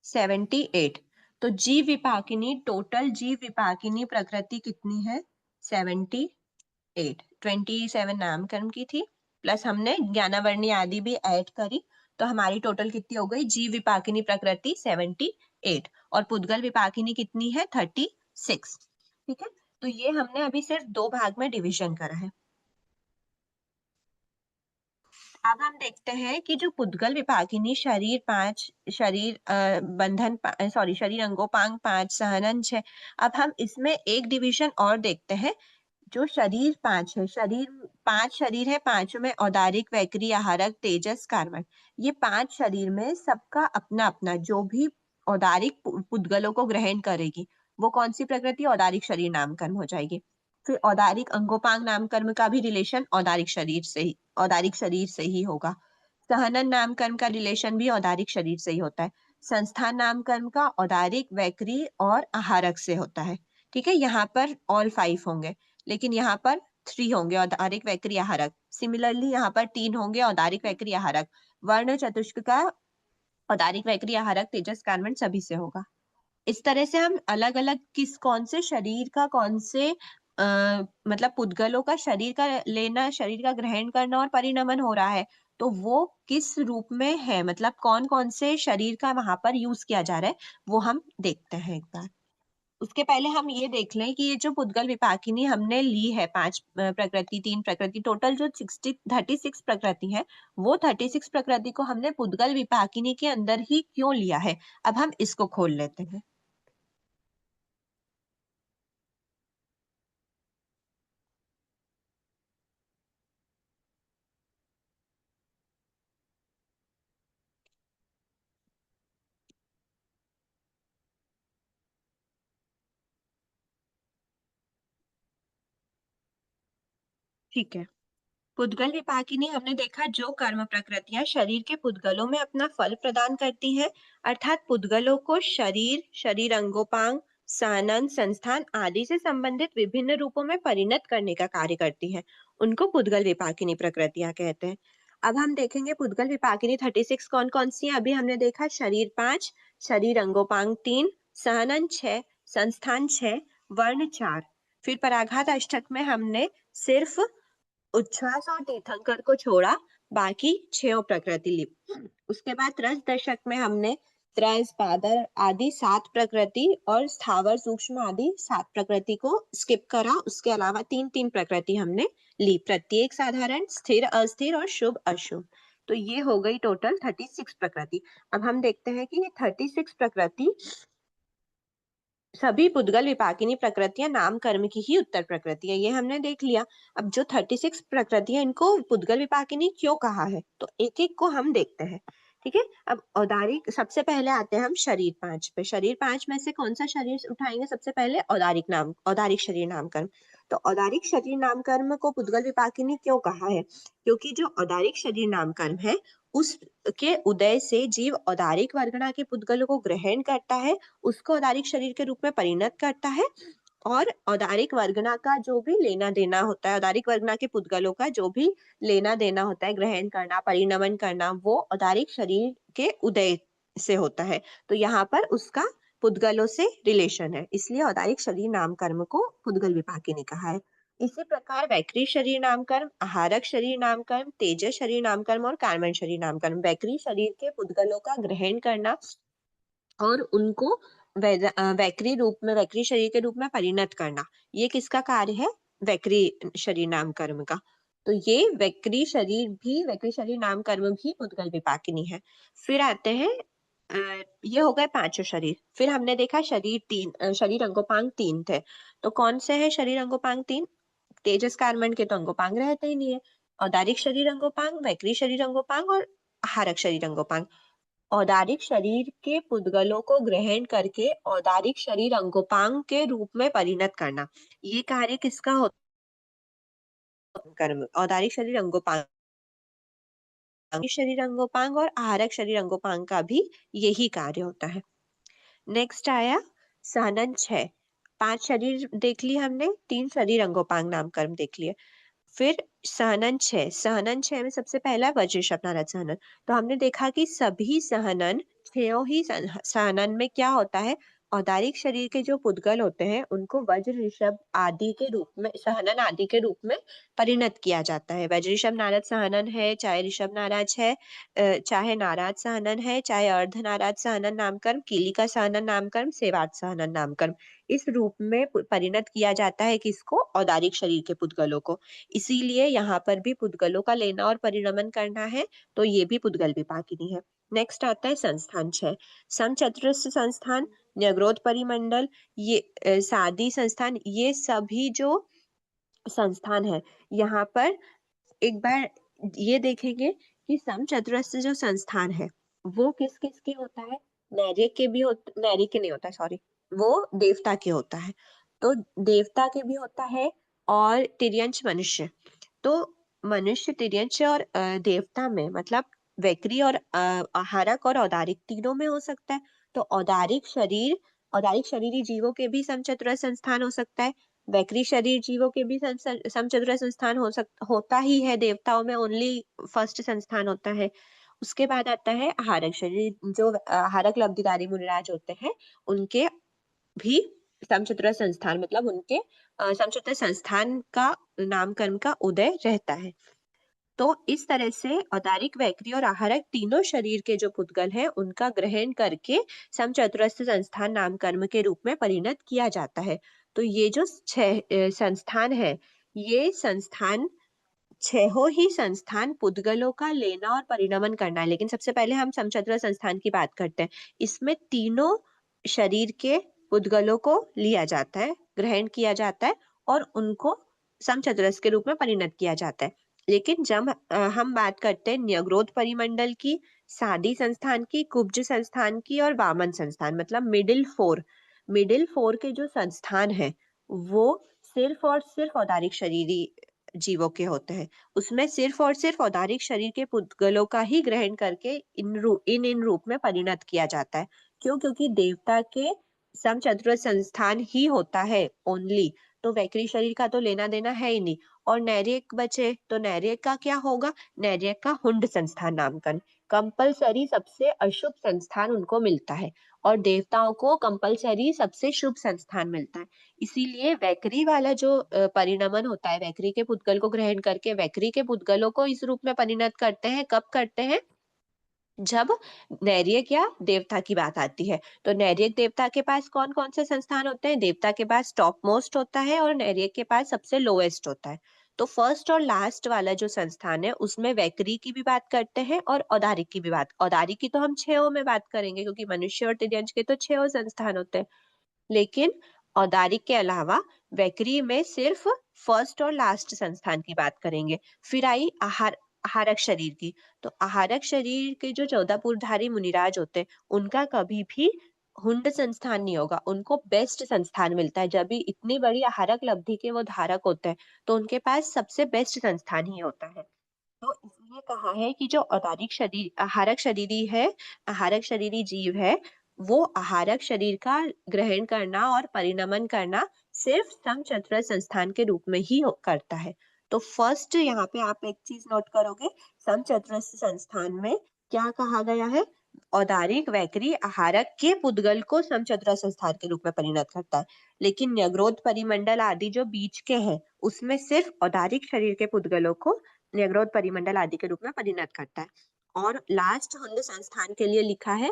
78। तो जीव विपाकिनी, टोटल जीव विपाकिनी प्रकृति कितनी है? 78। 27 नाम कर्म की थी, प्लस हमने ज्ञानावर्णी आदि भी ऐड करी, तो हमारी टोटल कितनी हो गई? जीव विपाकिनी प्रकृति 78 और पुद्गल विपाकिनी कितनी है? 36। ठीक है, तो ये हमने अभी सिर्फ 2 भाग में डिवीजन करा है। अब हम देखते हैं कि जो पुद्गल विपाकिनी शरीर 5, शरीर बंधन, सॉरी, शरीर अंगोपांग 5, सहनन 6, अब हम इसमें एक डिवीजन और देखते हैं। जो शरीर 5 है, शरीर 5 शरीर है, पांचों में औदारिक, वैकरी, आहारक, तेजस, कार्बन, ये 5 शरीर में सबका अपना अपना जो भी औदारिक पुद्गलों को ग्रहण करेगी वो कौन सी प्रकृति? औदारिक शरीर नाम कर्म हो जाएगी। फिर औदारिक अंगोपांग नाम कर्म का भी रिलेशन औदारिक शरीर से ही होगा। सहनन नाम कर्म का रिलेशन भी औदारिक शरीर से ही होता है। संस्थान नाम कर्म का औदारिक, वैकरी और आहारक से होता है। ठीक है, यहाँ पर ऑल 5 होंगे, लेकिन यहाँ पर 3 होंगे, औदारिक, वैकरी, आहारक। सिमिलरली यहाँ पर 3 होंगे, औदारिक, वैकरी, आहारक। वर्ण चतुष्क का औदारिक, वैकरी, आहारक, तेजस, कार्बन सभी से होगा। इस तरह से हम अलग अलग कौन से शरीर का, कौन से मतलब पुद्गलों का शरीर का लेना, शरीर का ग्रहण करना और परिणमन हो रहा है, तो वो किस रूप में है, मतलब कौन कौन से शरीर का वहां पर यूज किया जा रहा है, वो हम देखते हैं एक बार। उसके पहले हम ये देख लें कि ये जो पुद्गल विपाकिनी हमने ली है, 5 प्रकृति, 3 प्रकृति, टोटल जो 36 प्रकृति है, वो 36 प्रकृति को हमने पुद्गल विपाकिनी के अंदर ही क्यों लिया है? अब हम इसको खोल लेते हैं। ठीक है, पुद्गल विपाकिनी हमने देखा जो कर्म प्रकृतियां शरीर के पुद्गलों में अपना फल प्रदान करती हैं, अर्थात पुद्गलों को शरीर, शरीर अंगोपांग, सानन, संस्थान आदि से संबंधित विभिन्न रूपों में परिणत करने का कार्य करती हैं, उनको पुद्गल विपाकिनी प्रकृतियां कहते हैं। अब हम देखेंगे पुद्गल विपाकिनी 36 कौन कौन सी है। अभी हमने देखा शरीर 5, शरीर अंगोपांग 3, सहनन 6, संस्थान 6, वर्ण 4। फिर पराघात अष्टक में हमने सिर्फ उच्छ्वास और तीर्थंकर को छोड़ा, बाकी 6 प्रकृति ली। उसके बाद त्रस दशक में हमने त्रस, पादर आदि 7 प्रकृति और स्थावर, सूक्ष्म आदि 7 प्रकृति को स्किप करा। उसके अलावा 3 प्रकृति हमने ली, प्रत्येक, साधारण, स्थिर, अस्थिर और शुभ अशुभ। तो ये हो गई टोटल 36 प्रकृति। अब हम देखते हैं कि ये 36 प्रकृति सभी पुद्गल विपाकिनी प्रकृतियां नाम कर्म की ही उत्तर प्रकृति है, ये हमने देख लिया। अब जो 36 प्रकृतियां, इनको पुद्गल विपाकिनी क्यों कहा है, तो एक एक को हम देखते हैं। ठीक है। अब औदारिक सबसे पहले आते हैं हम शरीर पांच पे। शरीर पांच में से कौन सा शरीर उठाएंगे सबसे पहले? औदारिक शरीर नाम कर्म। तो औदारिक शरीर नाम कर्म को पुद्गल विपाकिनी क्यों कहा है? क्योंकि जो औदारिक शरीर नाम कर्म है उसके उदय से जीव औदारिक वर्गणा के पुद्गलों को ग्रहण करता है, उसको औदारिक शरीर के रूप में परिणत करता है, और औदारिक वर्गना का जो भी लेना देना होता है, औदारिक वर्गना के पुद्गलों का जो भी लेना देना होता है, ग्रहण करना, परिणमन करना, वो औदारिक शरीर के उदय से होता है। तो यहाँ पर उसका पुद्गलों से रिलेशन है, इसलिए औदारिक शरीर नाम कर्म को पुद्गल विपाकिनी कहा है। इसी प्रकार वैक्री शरीर नाम कर्म, आहारक शरीर नाम कर्म, तेजस शरीर नाम कर्म और कार्मण शरीर नाम कर्म। वैक्री शरीर के पुद्गलों का ग्रहण करना और उनको वैक्री रूप में, वैक्री शरीर के रूप में परिणत करना, ये किसका कार्य है? वैक्री शरीर नाम कर्म का। तो ये वैक्री शरीर नाम कर्म भी उद्गल विपाकिनी है। फिर आते हैं ये हो गए पांचों शरीर। फिर हमने देखा शरीर अंगोपांग तीन थे। तो कौन से है शरीर अंगोपांग तीन? तेजस कार्मण के तो अंगोपांग रहते ही नहीं है। औदारिक शरीर अंगोपांग, वैक्री शरीर अंगोपांग और हारक शरीर अंगोपांग। औदारिक शरीर के पुद्गलों को ग्रहण करके औदारिक शरीर अंगोपांग के रूप में परिणत करना, ये कार्य किसका होता है? कर्म। औदारिक शरीर अंगोपांग, शरीर अंगोपांग और आहारक शरीर अंगोपांग का भी यही कार्य होता है। नेक्स्ट आया सहनन 6। पांच शरीर देख लिए हमने, तीन शरीर अंगोपांग नाम कर्म देख लिए। फिर सहनन छह में सबसे पहला है वज्र ऋषभ नारद सहनन। तो हमने देखा कि सभी सहनन, छहों ही सहनन में क्या होता है? औदारिक शरीर के जो पुद्गल होते हैं उनको वज्र ऋषभ आदि के रूप में, सहनन आदि के रूप में परिणत किया जाता है। वज्र ऋषभ नारद सहनन है, चाहे ऋषभ नाराज है, चाहे नाराज सहनन है, चाहे अर्ध नाराज सहनन नामकर्म, कीलिका सहनन नामकर्म, सेवार्थ सहनन नामकर्म, इस रूप में परिणत किया जाता है किसको? औदारिक शरीर के पुद्गलों को। इसीलिए यहाँ पर भी पुद्गलों का लेना और परिणमन करना है, तो ये भी पुद्गल विपाकिनी है। नेक्स्ट आता है संस्थान 6। समचतुरस्र संस्थान, न्यग्रोध परिमंडल, ये सादी संस्थान, ये सभी जो संस्थान है, यहाँ पर एक बार ये देखेंगे कि समचतुरस्र जो संस्थान है वो किस किस के होता है? नैर्य के नहीं होता, सॉरी, वो देवता के होता है। तो देवता के भी होता है और तिर्यंच मनुष्य। तो मनुष्य, तिर्यंच और देवता में, मतलब वैक्री और आहारक और औदारिक तीनों में हो सकता है। तो औदारिक शरीरी जीवों के भी समचतुर संस्थान हो सकता है। वैक्री शरीर जीवों के भी समचतुर संस्थान होता ही है। देवताओं में ओनली फर्स्ट संस्थान होता है। उसके बाद आता है आहारक शरीर, जो आहारक लब्धिधारी मुनिराज होते हैं उनके भी समचतुर संस्थान, मतलब उनके समचतुर संस्थान का नामकरण का उदय रहता है। तो इस तरह से औदारिक, वैक्री और आहारक तीनों शरीर के जो पुद्गल हैं उनका ग्रहण करके समचतुरस्र संस्थान नामकर्म के रूप में परिणत किया जाता है। तो ये जो छह संस्थान है, ये संस्थान, छहों ही संस्थान पुद्गलों का लेना और परिणमन करना है। लेकिन सबसे पहले हम समचतुर संस्थान की बात करते हैं। इसमें तीनों शरीर के पुद्गलों को लिया जाता है, ग्रहण किया जाता है और उनको समचतुरस्र के रूप में परिणत किया जाता है। लेकिन जब हम बात करते हैं न्यग्रोध परिमंडल की, सादी संस्थान की, कुब्ज संस्थान की और वामन संस्थान, मतलब मिडिल फोर के जो संस्थान है वो सिर्फ और सिर्फ औदारिक शरीरी जीवों के होते हैं। उसमें सिर्फ और सिर्फ औदारिक शरीर के पुद्गलों का ही ग्रहण करके इन रूप में परिणत किया जाता है। क्यों? क्योंकि देवता के समचतुर संस्थान ही होता है ओनली। तो वैक्री शरीर का तो लेना देना है ही नहीं। और नैर्यक बचे तो नैर्यक का क्या होगा? नैर्यक का हुंड संस्थान नामकरण, कंपलसरी सबसे अशुभ संस्थान उनको मिलता है, और देवताओं को कंपलसरी सबसे शुभ संस्थान मिलता है। इसीलिए वैक्री वाला जो परिणमन होता है, वैक्री के पुद्गल को ग्रहण करके वैक्री के पुद्गलों को इस रूप में परिणत करते हैं। कब करते हैं? जब नैर्यक या देवता की बात आती है। तो नैर्यक देवता के पास कौन कौन से संस्थान होते हैं? देवता के पास टॉप मोस्ट होता है और नैर्यक के पास सबसे लोएस्ट होता है। तो फर्स्ट और लास्ट वाला जो संस्थान है उसमें वैक्री की भी बात करते हैं और औदारिक की भी औदारिक की तो हम छहों में बात करेंगे, क्योंकि मनुष्य और तिर्यंच के तो छहों संस्थान होते हैं। लेकिन औदारिक के अलावा वैक्री में सिर्फ फर्स्ट और लास्ट संस्थान की बात करेंगे। फिर आई आहार आहारक शरीर की। तो आहारक शरीर के जो 14 पूर्वधारी मुनिराज होते हैं, उनका कभी भी हुंड संस्थान नहीं होगा, उनको बेस्ट संस्थान मिलता है। जब भी इतनी बड़ी आहारक लब्धि के वो धारक होते हैं, तो उनके पास सबसे बेस्ट संस्थान ही होता है। तो इसलिए कहा है कि जो औदारिक शरीर आहारक शरीरी है, आहारक शरीरी जीव है, वो आहारक शरीर का ग्रहण करना और परिणमन करना सिर्फ समचतुर संस्थान के रूप में ही करता है। तो फर्स्ट यहाँ पे आप एक चीज नोट करोगे, समचतुर संस्थान में क्या कहा गया है? औदारिक वैकरी आहारक के पुद्गल को समचतुर संस्थान के रूप में परिणत करता है। लेकिन न्यग्रोध परिमंडल आदि जो बीच के हैं, उसमें सिर्फ औदारिक शरीर के पुद्गलों को न्यग्रोध परिमंडल आदि के रूप में परिणत करता है। और लास्ट हुंड संस्थान के लिए लिखा है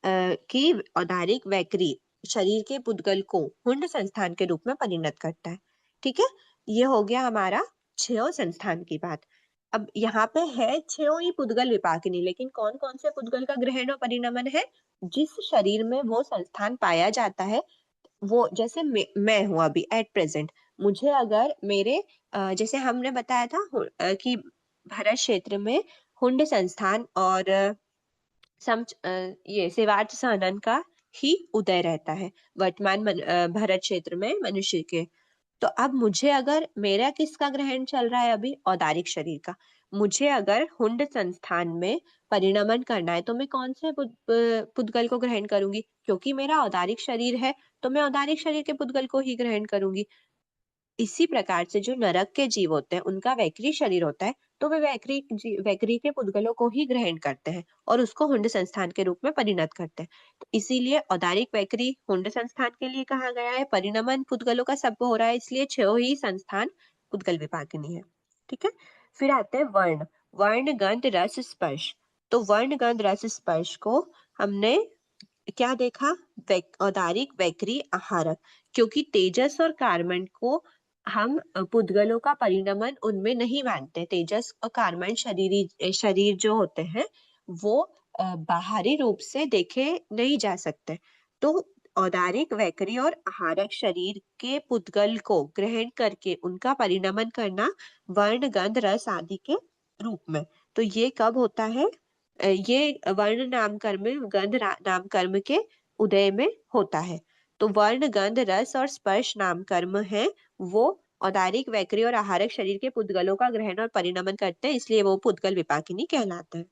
कि औदारिक वैकरी शरीर के पुद्गल को हुंड संस्थान के रूप में परिणत करता है। ठीक है, ये हो गया हमारा छो संस्थान की बात। अब यहाँ पे है छो ही पुद्गल विपाकिनी, लेकिन कौन कौन से पुद्गल का ग्रहण और परिणमन है? जिस शरीर में वो संस्थान पाया जाता है, वो जैसे मैं हूं अभी एट प्रेजेंट, मुझे अगर मेरे जैसे हमने बताया था कि भारत क्षेत्र में हुंड संस्थान और ये सेवार्थ सानन का ही उदय रहता है वर्तमान भारत क्षेत्र में मनुष्य के। तो अब मुझे अगर मेरा किसका ग्रहण चल रहा है अभी? औदारिक शरीर का। मुझे अगर हुंड संस्थान में परिणमन करना है, तो मैं कौन से पुद्गल को ग्रहण करूंगी? क्योंकि मेरा औदारिक शरीर है, तो मैं औदारिक शरीर के पुद्गल को ही ग्रहण करूंगी। इसी प्रकार से जो नरक के जीव होते हैं, उनका वैकरी शरीर होता है, तो वे वैकरी के पुद्गलों को ही ग्रहण करते हैं और उसको हुंड संस्थान के रूप में परिणत करते हैं। तो इसीलिए औदारिक वैकरी हुंड संस्थान के लिए कहा गया है, परिणमन पुद्गलों का सब हो रहा है, इसलिए छह ही संस्थान पुद्गल विपाकिनी है। ठीक है, फिर आते हैं वर्ण। वर्ण गंध रस स्पर्श। तो वर्ण गंध रस स्पर्श को हमने क्या देखा? औदारिक वैकरी आहारक। क्योंकि तेजस और कार्बन को हम पुद्गलों का परिणमन उनमें नहीं मानते। तेजस और कार्बन शरीर जो होते हैं, वो बाहरी रूप से देखे नहीं जा सकते। तो औदारिक वैकरी और आहारक शरीर के पुद्गल को ग्रहण करके उनका परिणमन करना वर्ण गंध रस आदि के रूप में। तो ये कब होता है? ये वर्ण नाम कर्म नाम कर्म के उदय में होता है। तो वर्ण गंध रस और स्पर्श नाम कर्म है, वो औदारिक वैकरी और आहारक शरीर के पुद्गलों का ग्रहण और परिणमन करते हैं, इसलिए वो पुद्गल विपाकिनी कहलाते हैं।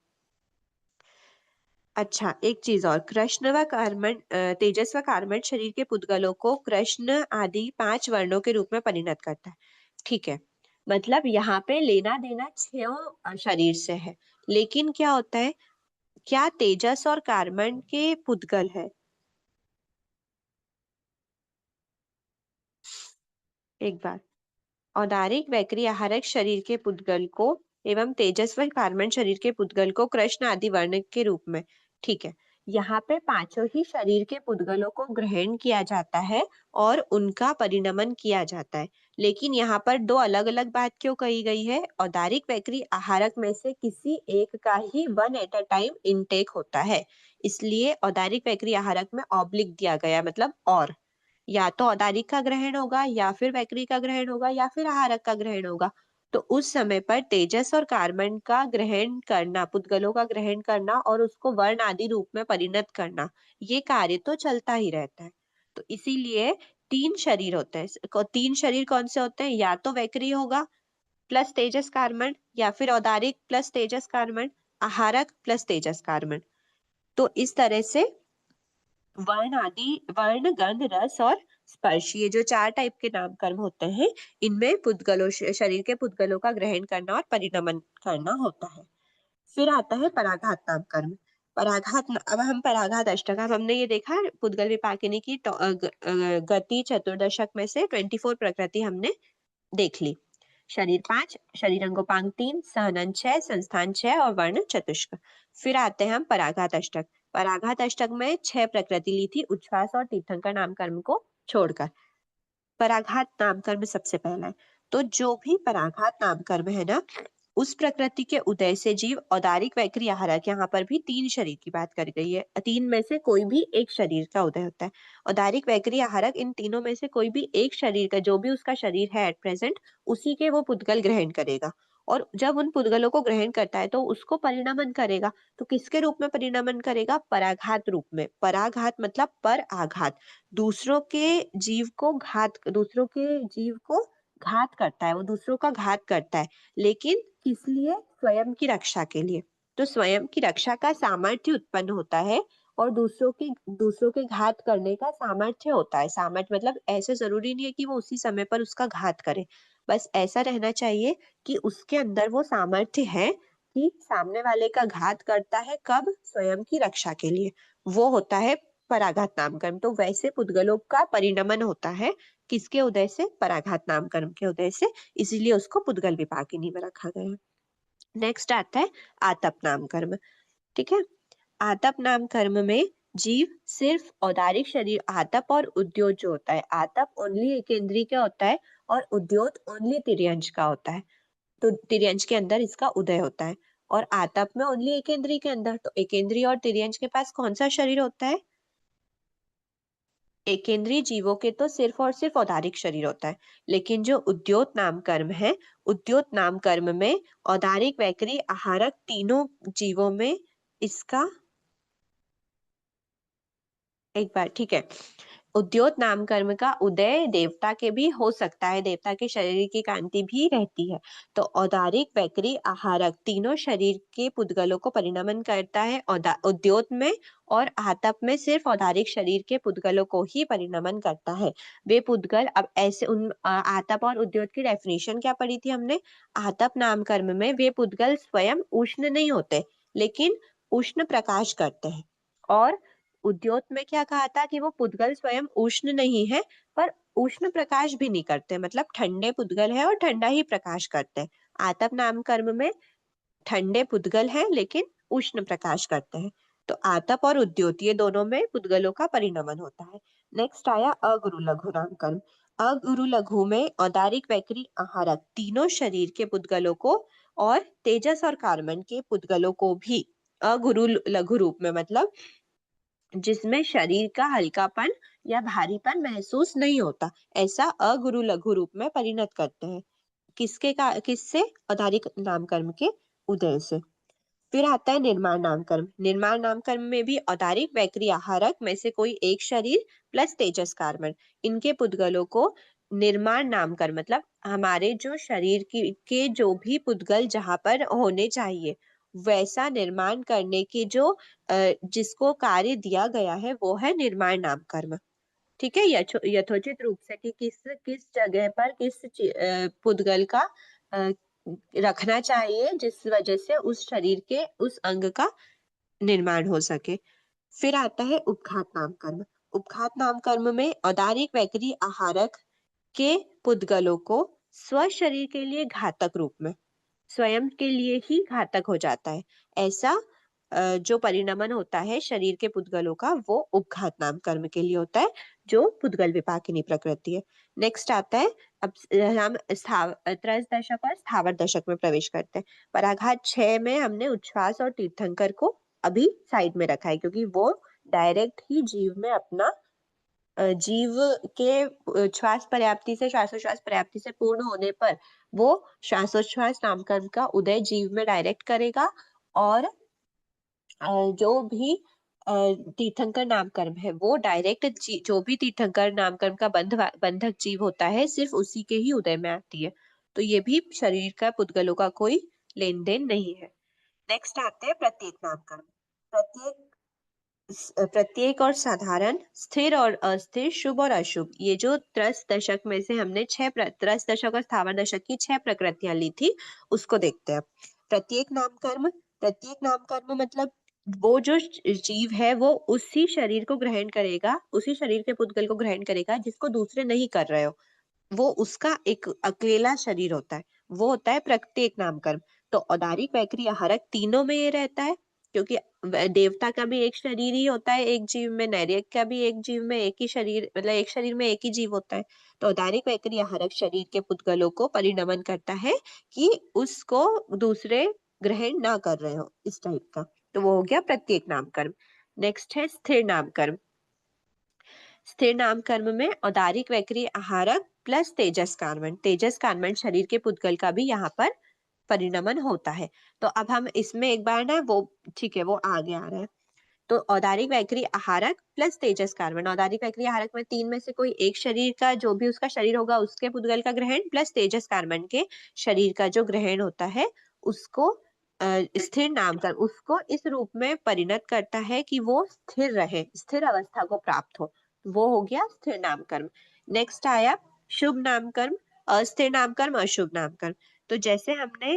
अच्छा, एक चीज और, कृष्ण व कार्बन तेजस व कार्बन शरीर के पुद्गलों को कृष्ण आदि 5 वर्णों के रूप में परिणत करता है। ठीक है, मतलब यहाँ पे लेना देना छह शरीर से है। लेकिन क्या होता है, क्या तेजस और कार्बन के पुद्गल है? एक बार, औदारिक वैकरी आहारक शरीर के पुद्गल को एवं तेजस्वी कार्बन शरीर के पुद्गल को कृष्ण आदि वर्ण के रूप में। ठीक है, यहाँ पे पांचों ही शरीर के पुद्गलों को ग्रहण किया जाता है और उनका परिणमन किया जाता है। लेकिन यहाँ पर दो अलग अलग बात क्यों कही गई है? औदारिक वैकरी आहारक में से किसी एक का ही one at a time intake होता है, इसलिए औदारिक वैकरी आहारक में ऑब्लिक दिया गया, मतलब और, या तो औदारिक का ग्रहण होगा, या फिर वैकरी का ग्रहण होगा, या फिर आहारक का ग्रहण होगा। तो उस समय पर तेजस और कार्बन का ग्रहण करना, पुद्गलों का ग्रहण करना और उसको वर्ण आदि रूप में परिणत करना, ये कार्य तो चलता ही रहता है। तो इसीलिए तीन शरीर होते हैं। तीन शरीर कौन से होते हैं? या तो वैकरी होगा प्लस तेजस कार्बन, या फिर औदारिक प्लस तेजस कार्बन, आहारक प्लस तेजस कार्बन। तो इस तरह से वर्ण गंध रस और स्पर्श, ये जो चार टाइप के नाम कर्म होते हैं, इनमें शरीर के पुद्गलों का ग्रहण करना और परिणमन करना होता है। फिर आता है पराघात नाम कर्म। अब हम पराघात अष्टक, अब हमने ये देखा पुद्गल विपाकिनी की गति चतुर्दशक में से 24 प्रकृति हमने देख ली। शरीर 5, शरीर अंगोपांग 3, सहनन 6, संस्थान 6 और वर्ण चतुष्क। फिर आते हैं हम पराघात अष्टक। पराघात अष्टक में 6 प्रकृति ली थी, उच्छ्वास और तीर्थंकर नाम कर्म को छोड़कर। पराघात नाम कर्म सबसे पहला है। तो जो भी पराघात नाम कर्म है ना, उस प्रकृति के उदय से जीव औदारिक वैकरी आहारक, यहाँ पर भी तीन शरीर की बात करी गई है, तीन में से कोई भी एक शरीर का उदय होता है। औदारिक वैकरी आहारक इन तीनों में से कोई भी एक शरीर का, जो भी उसका शरीर है एट प्रेजेंट, उसी के वो पुद्गल ग्रहण करेगा। और जब उन पुद्गलों को ग्रहण करता है तो उसको परिणमन करेगा। तो किसके रूप में परिणमन करेगा? पराघात रूप में। पराघात मतलब पर आघात, दूसरों के जीव को घात करता है, वो दूसरों का घात करता है, लेकिन किस लिए? स्वयं की रक्षा के लिए। तो स्वयं की रक्षा का सामर्थ्य उत्पन्न होता है और दूसरों के घात करने का सामर्थ्य होता है। सामर्थ्य मतलब ऐसे जरूरी नहीं है कि वो उसी समय पर उसका घात करे, बस ऐसा रहना चाहिए कि उसके अंदर वो सामर्थ्य है कि सामने वाले का घात करता है, कब? स्वयं की रक्षा के लिए। वो होता है पराघात नाम कर्म। तो वैसे पुद्गलों का परिणमन होता है किसके उदय से? पराघात नाम कर्म के उदय से। इसीलिए उसको पुद्गल विपाकिनी में रखा गया है। नेक्स्ट आता है आतप नाम कर्म। ठीक है। आतप नाम कर्म में जीव सिर्फ औदारिक शरीर, आतप और उद्योत जो होता है, आतप ओनली एकेंद्रीय का होता है और उद्योत ओनली तिर्यंश का होता है। तो तिर्यंश के अंदर इसका उदय होता है और आतप में ओनली एकेंद्रीय के अंदर। तो एकेंद्रीय और तिर्यंश के पास कौन सा शरीर होता है? एकेंद्रीय जीवों के तो सिर्फ और सिर्फ औदारिक शरीर होता है, लेकिन जो उद्योत नाम कर्म है, उद्योत नाम कर्म में औदारिक, वैकरी, आहारक तीनों जीवों में इसका, एक बार ठीक है, उद्योत नाम कर्म का उदय देवता के भी हो सकता है, देवता के शरीर की कांति भी रहती है। तो औदारिक, वैकरी, आहारक तीनों शरीर के पुद्गलों को परिणमन करता है उद्योत में, और आतप में सिर्फ औदारिक शरीर के पुद्गलों को ही परिणमन करता है। वे पुद्गल अब ऐसे आतप और उद्योत की डेफिनेशन क्या पढ़ी थी हमने? आतप नाम कर्म में वे पुद्गल स्वयं उष्ण नहीं होते, लेकिन उष्ण प्रकाश करते हैं। और उद्योत में क्या कहा था कि वो पुद्गल स्वयं उष्ण नहीं है, पर उष्ण प्रकाश भी नहीं करते, मतलब ठंडे पुद्गल है और ठंडा ही प्रकाश करते हैं। आतप नाम कर्म में ठंडे पुद्गल हैं लेकिन उष्ण प्रकाश करते हैं। तो आतप और उद्योत ये दोनों में पुद्गलों का परिणमन होता है। नेक्स्ट आया अगुरु लघु नाम कर्म। अगुरु लघु में औदारिक, वैकरी, आहारक तीनों शरीर के पुद्गलों को और तेजस और कार्बन के पुद्गलों को भी अगुरु लघु रूप में, मतलब जिसमें शरीर का हल्कापन या भारीपन महसूस नहीं होता, ऐसा अगुरु लघु रूप में परिणत करते हैं। किससे? औदारिक नाम कर्म के उदय से। फिर आता है निर्माण नाम कर्म। निर्माण नाम कर्म में भी औदारिक, वैकरी, आहारक में से कोई एक शरीर प्लस तेजस कार्बन, इनके पुद्गलों को निर्माण नाम कर्म, मतलब हमारे जो शरीर के जो भी पुद्गल जहां पर होने चाहिए वैसा निर्माण करने के जो जिसको कार्य दिया गया है वो है निर्माण नाम कर्म। ठीक है। यथोचित रूप से कि किस किस जगह पर पुद्गल का अ, रखना चाहिए जिस वजह से उस शरीर के उस अंग का निर्माण हो सके। फिर आता है उपघात नाम कर्म। उपघात नाम कर्म में औदारिक, वैकरी, आहारक के पुद्गलों को स्व शरीर के लिए घातक रूप में, स्वयं के लिए ही घातक हो जाता है, ऐसा जो परिणमन होता है शरीर के पुद्गलों का वो उपघात नाम कर्म के लिए होता है, जो पुद्गल विपाकिनी प्रकृति है। नेक्स्ट आता है, अब हम त्रस दशक और स्थावर दशक में प्रवेश करते हैं। पराघात 6 में हमने उच्छ्वास और तीर्थंकर को अभी साइड में रखा है क्योंकि वो डायरेक्ट ही जीव में अपना जीव के श्वास पर्याप्ति से, श्वासोच्छ्वास पर्याप्ति से पूर्ण होने पर वो श्वासोच्छ्वास नामकरण का उदय जीव में डायरेक्ट करेगा। और जो भी तीर्थंकर नामकर्म है वो डायरेक्ट जो भी तीर्थंकर नामकर्म का बंधक जीव होता है सिर्फ उसी के ही उदय में आती है। तो ये भी शरीर का पुद्गलों का कोई लेन देन नहीं है। नेक्स्ट आते हैं प्रत्येक नामकर्म। प्रत्येक और साधारण, स्थिर और अस्थिर, शुभ और अशुभ, ये जो त्रस दशक में से हमने त्रस दशक और स्थावर दशक की 6 प्रकृतियां ली थी उसको देखते हैं। प्रत्येक नाम कर्म मतलब वो जो जीव है वो उसी शरीर को ग्रहण करेगा, उसी शरीर के पुद्गल को ग्रहण करेगा जिसको दूसरे नहीं कर रहे हो, वो उसका एक अकेला शरीर होता है, वो होता है प्रत्येक नाम कर्म। तो औदारिक, वैकरी, आहारक तीनों में ये रहता है क्योंकि देवता का भी एक शरीर ही होता है एक जीव में, नैरेक का भी एक जीव में एक ही शरीर, मतलब एक शरीर में एक ही जीव होता है। तो औदारिक, वैकरी, आहारक शरीर के पुद्गलों को परिणमन करता है कि उसको दूसरे ग्रहण ना कर रहे हो, इस टाइप का। तो वो हो गया प्रत्येक नाम कर्म। नेक्स्ट है स्थिर नाम कर्म। स्थिर नाम कर्म में औदारिक, वैकरी, आहारक प्लस तेजस कार्बन, तेजस कार्बन शरीर के पुद्गल का भी यहाँ पर परिणमन होता है। तो अब हम इसमें एक बार ना वो ठीक है वो आगे आ रहा है। तो औदारिक वैक्री आहारक प्लस तेजस कार्बन, औदारिक वैक्री आहारक में तीन में से कोई एक शरीर का जो भी उसका शरीर होगा उसके पुद्गल का ग्रहण प्लस तेजस कार्बन के शरीर का जो ग्रहण होता है उसको स्थिर नामकरण, उसको इस रूप में परिणत करता है कि वो स्थिर रहे, स्थिर अवस्था को प्राप्त हो, वो हो गया स्थिर नामकरण। नेक्स्ट आया शुभ नामकरण, अस्थिर नामकरण, अशुभ नामकरण। तो जैसे हमने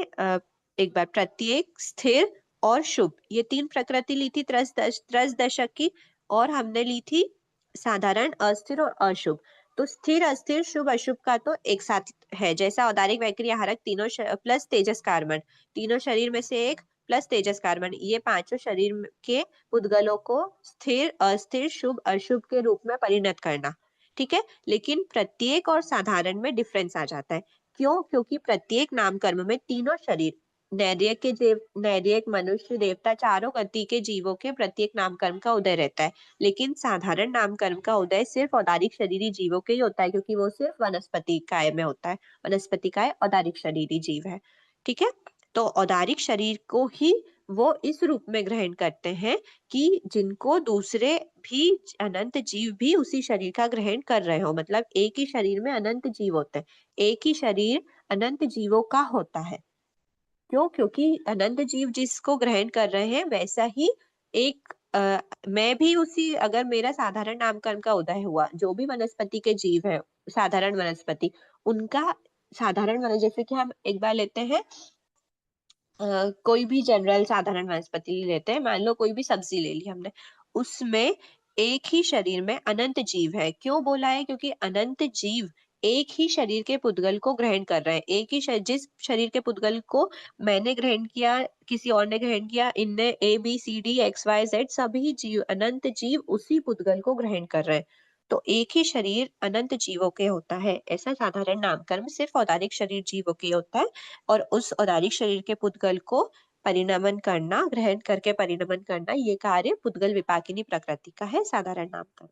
एक बार प्रत्येक, स्थिर और शुभ ये तीन प्रकृति ली थी त्रस दशक की, और हमने ली थी साधारण, अस्थिर और अशुभ। तो स्थिर, अस्थिर, शुभ, अशुभ का तो एक साथ है, जैसा औदारिक वैक्री आहारक तीनों प्लस तेजस कार्बन, तीनों शरीर में से एक प्लस तेजस कार्बन, ये पांचों शरीर के पुद्गलों को स्थिर, अस्थिर, शुभ, अशुभ के रूप में परिणत करना। ठीक है, लेकिन प्रत्येक और साधारण में डिफरेंस आ जाता है। क्यों? क्योंकि प्रत्येक नामकर्म में तीनों शरीर, नैर्यक के जीव, नैर्यक, मनुष्य, देवता, चारों गति के जीवों के प्रत्येक नामकर्म का उदय रहता है, लेकिन साधारण नामकर्म का उदय सिर्फ औदारिक शरीरी जीवों के ही होता है, क्योंकि वो सिर्फ वनस्पति काय में होता है। वनस्पति काय औदारिक शरीरी जीव है। ठीक है, तो औदारिक शरीर को ही वो इस रूप में ग्रहण करते हैं कि जिनको दूसरे भी अनंत जीव भी उसी शरीर का ग्रहण कर रहे हो, मतलब एक ही शरीर में अनंत जीव होते हैं, एक ही शरीर अनंत जीवों का होता है। क्यों? क्योंकि अनंत जीव जिसको ग्रहण कर रहे हैं वैसा ही एक मैं भी उसी, अगर मेरा साधारण नामकरण का उदय हुआ, जो भी वनस्पति के जीव है, साधारण वनस्पति, उनका साधारण वन, जैसे कि हम एक बार लेते हैं कोई भी जनरल साधारण वनस्पति लेते हैं, मान लो कोई भी सब्जी ले ली हमने, उसमें एक ही शरीर में अनंत जीव है। क्यों बोला है? क्योंकि अनंत जीव एक ही शरीर के पुद्गल को ग्रहण कर रहे हैं, एक ही जिस शरीर के पुद्गल को मैंने ग्रहण किया, किसी और ने ग्रहण किया, इनने A B C D X Y Z सभी जीव, अनंत जीव उसी पुद्गल को ग्रहण कर रहे हैं। तो एक ही शरीर अनंत जीवों के होता है, ऐसा साधारण नामकरण सिर्फ औदारिक शरीर जीवों के होता है। और उस औदारिक शरीर के पुद्गल को परिणमन करना, ग्रहण करके परिणमन करना, ये कार्य पुद्गल विपाकिनी प्रकृति का है, साधारण नामकरण।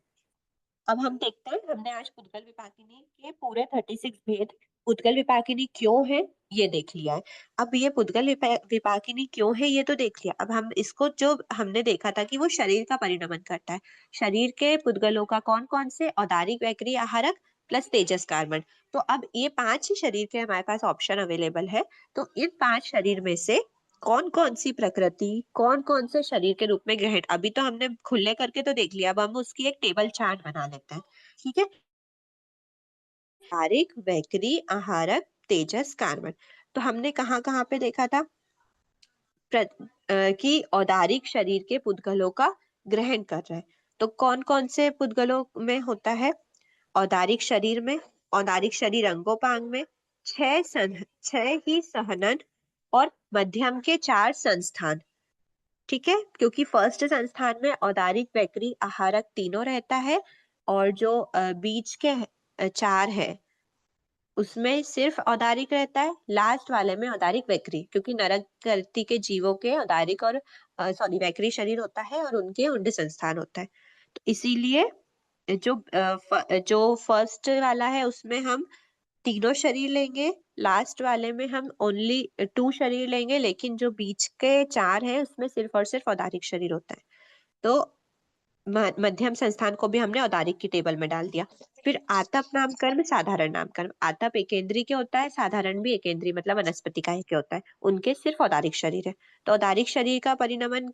अब हम देखते हैं, हमने आज पुद्गल विपाकिनी के पूरे 36 भेद, पुद्गल विपाकिनी क्यों है ये देख लिया है। अब ये पुद्गल विपाकिनी क्यों है ये तो देख लिया, अब हम इसको, जो हमने देखा था कि वो शरीर का परिणमन करता है, शरीर के पुद्गलों का कौन कौन से, औदारिक, वैक्री, आहारक प्लस तेजस कार्बन। तो अब ये पांच ही शरीर के हमारे पास ऑप्शन अवेलेबल है, तो इन पांच शरीर में से कौन कौन सी प्रकृति कौन कौन से शरीर के रूप में ग्रहण, अभी तो हमने खुले करके तो देख लिया, अब हम उसकी एक टेबल चार्ट बना लेते हैं। ठीक है, आहारिक, वैक्री, आहारक, तेजस, कार्बन। तो हमने कहाँ कहाँ पे देखा था कि औदारिक शरीर के पुद्गलों का ग्रहण कर रहे हैं। तो कौन कौन से पुद्गलों में होता है? औदारिक शरीर में, औदारिक शरीर अंगोपांग में, छह ही सहनन और मध्यम के चार संस्थान। ठीक है, क्योंकि फर्स्ट संस्थान में औदारिक, वैक्री, आहारक तीनों रहता है, और जो बीच के चार है उसमें सिर्फ औदारिक रहता है, लास्ट वाले में औदारिक, वैक्री, क्योंकि नरक कृति के जीवों के औदारिक और सॉरी वैक्री शरीर होता है और उनके उंड संस्थान होता है। तो इसीलिए जो फर्स्ट वाला है उसमें हम तीनों शरीर लेंगे, लास्ट वाले में हम ओनली टू शरीर लेंगे, लेकिन जो बीच के चार है उसमें सिर्फ और सिर्फ औदारिक शरीर होता है। तो मध्यम संस्थान को भी हमने औदारिक की टेबल में डाल दिया। फिर आतप नामकरण, साधारण नामकरण, आतप एकेंद्रीय के होता है, साधारण भी एकेंद्रीय, मतलब वनस्पति का के होता है, उनके सिर्फ औदारिक शरीर है। तो औदारिक शरीर का परिणमन,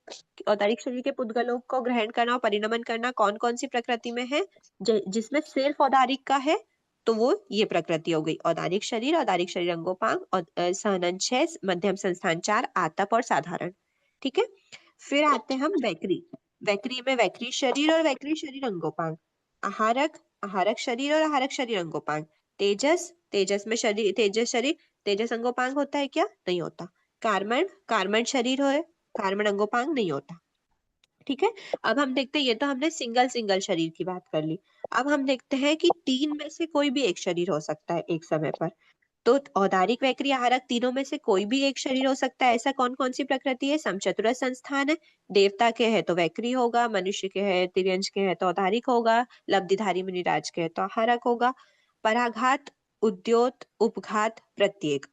औदारिक शरीर के पुद्गलों को ग्रहण करना और परिणमन करना कौन कौन सी प्रकृति में है? जिसमें सिर्फ औदारिक का है, तो वो ये प्रकृति हो गई, औदारिक शरीर अंगोपांग और सहनन 6, मध्यम संस्थान 4, आतप और साधारण। ठीक है, फिर आते हैं हम वैक्री, वैक्री में वैक्री शरीर और वैक्री शरीर अंगोपांग, आहारक, आहारक शरीर और आहारक शरीर अंगोपांग, तेजस, तेजस में शरीर, तेजस शरीर, तेजस अंगोपांग होता है क्या? नहीं होता। कार्बन, कार्बन शरीर है, कार्बन अंगोपांग नहीं होता। ठीक है, अब हम देखते हैं, ये तो हमने सिंगल सिंगल शरीर की बात कर ली। अब हम देखते हैं कि तीन में से कोई भी एक शरीर हो सकता है एक समय पर। तो औदारिक, वैक्री, आहारक तीनों में से कोई भी एक शरीर हो सकता है, ऐसा कौन कौन सी प्रकृति है? समचतुरस संस्थान है, देवता के है तो वैक्री होगा, मनुष्य के है, तिर्यंश के है तो औदारिक होगा, लब्धिधारी मुनिराज के है तो आहारक होगा। पराघात, उद्योत, उपघात, प्रत्येक,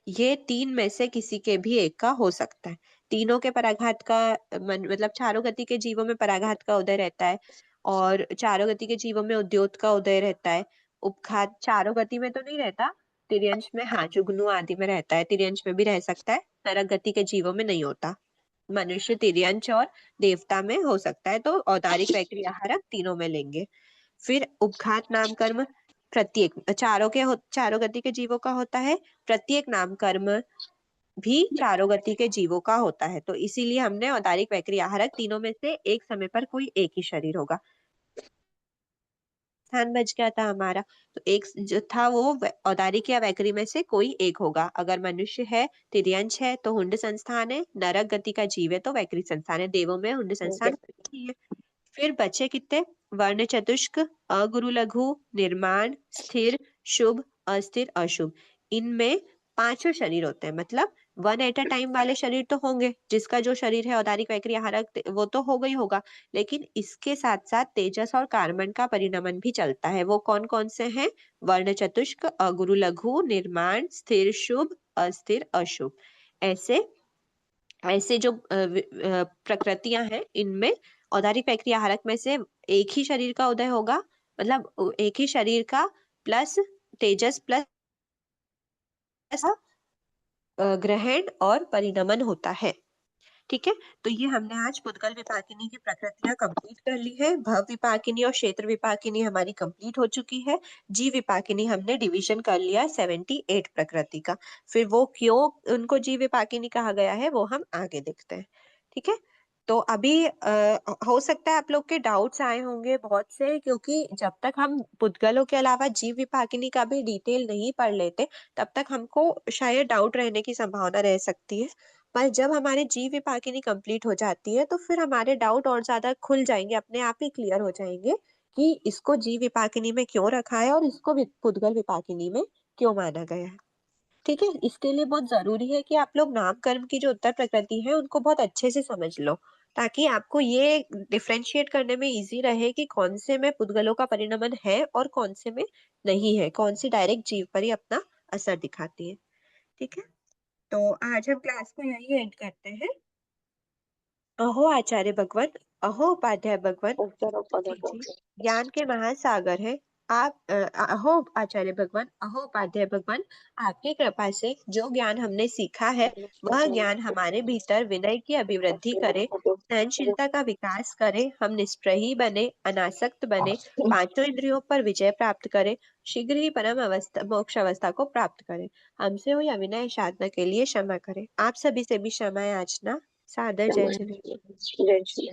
ये 3 में से किसी के भी एक का हो सकता है। तीनों के पराघात का मतलब चारों गति के जीवों में पराघात का उदय रहता है और चारों गति के जीवों में उद्योत का उदय रहता है। उपघात चारों गति में तो नहीं रहता, तिर्यंश में हाँ, जुगनू आदि में रहता है, तिर्यंश में भी रह सकता है, नरक गति के जीवों में नहीं होता। मनुष्य, तिर्यंश और देवता में हो सकता है, तो औदारिक, वैक्रिय, आहारक तीनों में लेंगे। फिर उपघात नाम कर्म प्रत्येक चारों गति के जीवों का होता है, प्रत्येक नाम कर्म भी चारों गति के जीवों का होता है, तो इसीलिए हमने औदारिक, वैक्रिय, आहारक तीनों में से एक समय पर कोई एक ही शरीर होगा। स्थान बच गया था हमारा, तो एक जो था वो औदारिक या वैक्री में से कोई एक होगा। अगर मनुष्य है, तिर्यंश है तो हुंड संस्थान है, नरक गति का जीव है तो वैक्री संस्थान है, देवों में हुंड संस्थान नहीं है। फिर बचे कितने? वर्ण चतुष्क, अगुरु लघु, निर्माण, स्थिर, शुभ, अस्थिर, अशुभ। इनमें पांचों शरीर होते हैं, मतलब वन एट अ टाइम वाले शरीर तो होंगे, जिसका जो शरीर है औदारिक, वैक्री, आहारक वो तो होगा ही होगा, लेकिन इसके साथ साथ तेजस और कार्बन का परिणमन भी चलता है। वो कौन कौन से हैं? वर्ण चतुष्क, अगुरु लघु, निर्माण, स्थिर, शुभ, अस्थिर, अशुभ। ऐसे ऐसे जो प्रकृतियां हैं, इनमें औदारिक, वैक्रिय, आहारक में से एक ही शरीर का उदय होगा, मतलब एक ही शरीर का प्लस तेजस प्लस ग्रहण और परिणमन होता है। ठीक है, तो ये हमने आज पुद्गल विपाकिनी की प्रकृतियां कंप्लीट कर ली है। भव विपाकिनी और क्षेत्र विपाकिनी हमारी कंप्लीट हो चुकी है। जीव विपाकिनी हमने डिवीजन कर लिया 78 प्रकृति का। फिर वो क्यों उनको जीव विपाकिनी कहा गया है वो हम आगे देखते हैं। ठीक है, तो अभी हो सकता है आप लोग के डाउट्स आए होंगे बहुत से, क्योंकि जब तक हम पुद्गलों के अलावा जीव विपाकिनी का भी डिटेल नहीं पढ़ लेते, तब तक हमको शायद डाउट रहने की संभावना रह सकती है। पर जब हमारी जीव विपाकिनी कंप्लीट हो जाती है, तो फिर हमारे डाउट और ज्यादा खुल जाएंगे, अपने आप ही क्लियर हो जाएंगे कि इसको जीव विपाकिनी में क्यों रखा है और इसको पुद्गल विपाकिनी में क्यों माना गया है। ठीक है, इसके लिए बहुत जरूरी है कि आप लोग नाम कर्म की जो उत्तर प्रकृति है उनको बहुत अच्छे से समझ लो, ताकि आपको ये डिफरेंशिएट करने में इजी रहे कि कौन से में पुद्गलों का परिणमन है और कौन से में नहीं है, कौन सी डायरेक्ट जीव पर ही अपना असर दिखाती है। ठीक है, तो आज हम क्लास को यही एंड करते हैं। अहो आचार्य भगवन, अहो उपाध्याय भगवन, जी ज्ञान के महासागर है आप। अहो आचार्य भगवान, अहो उपाध्याय भगवान, आपकी कृपा से जो ज्ञान हमने सीखा है, वह ज्ञान हमारे भीतर विनय की अभिवृद्धि करे, सहनशीलता का विकास करे, हम निष्प्रही बने, अनासक्त बने, पांचों इंद्रियों पर विजय प्राप्त करे, शीघ्र ही परम अवस्था मोक्ष अवस्था को प्राप्त करे। हमसे हुई अविनय साधना के लिए क्षमा करे। आप सभी से भी क्षमा याचना। सादर जय जिनेन्द्र।
जय श्री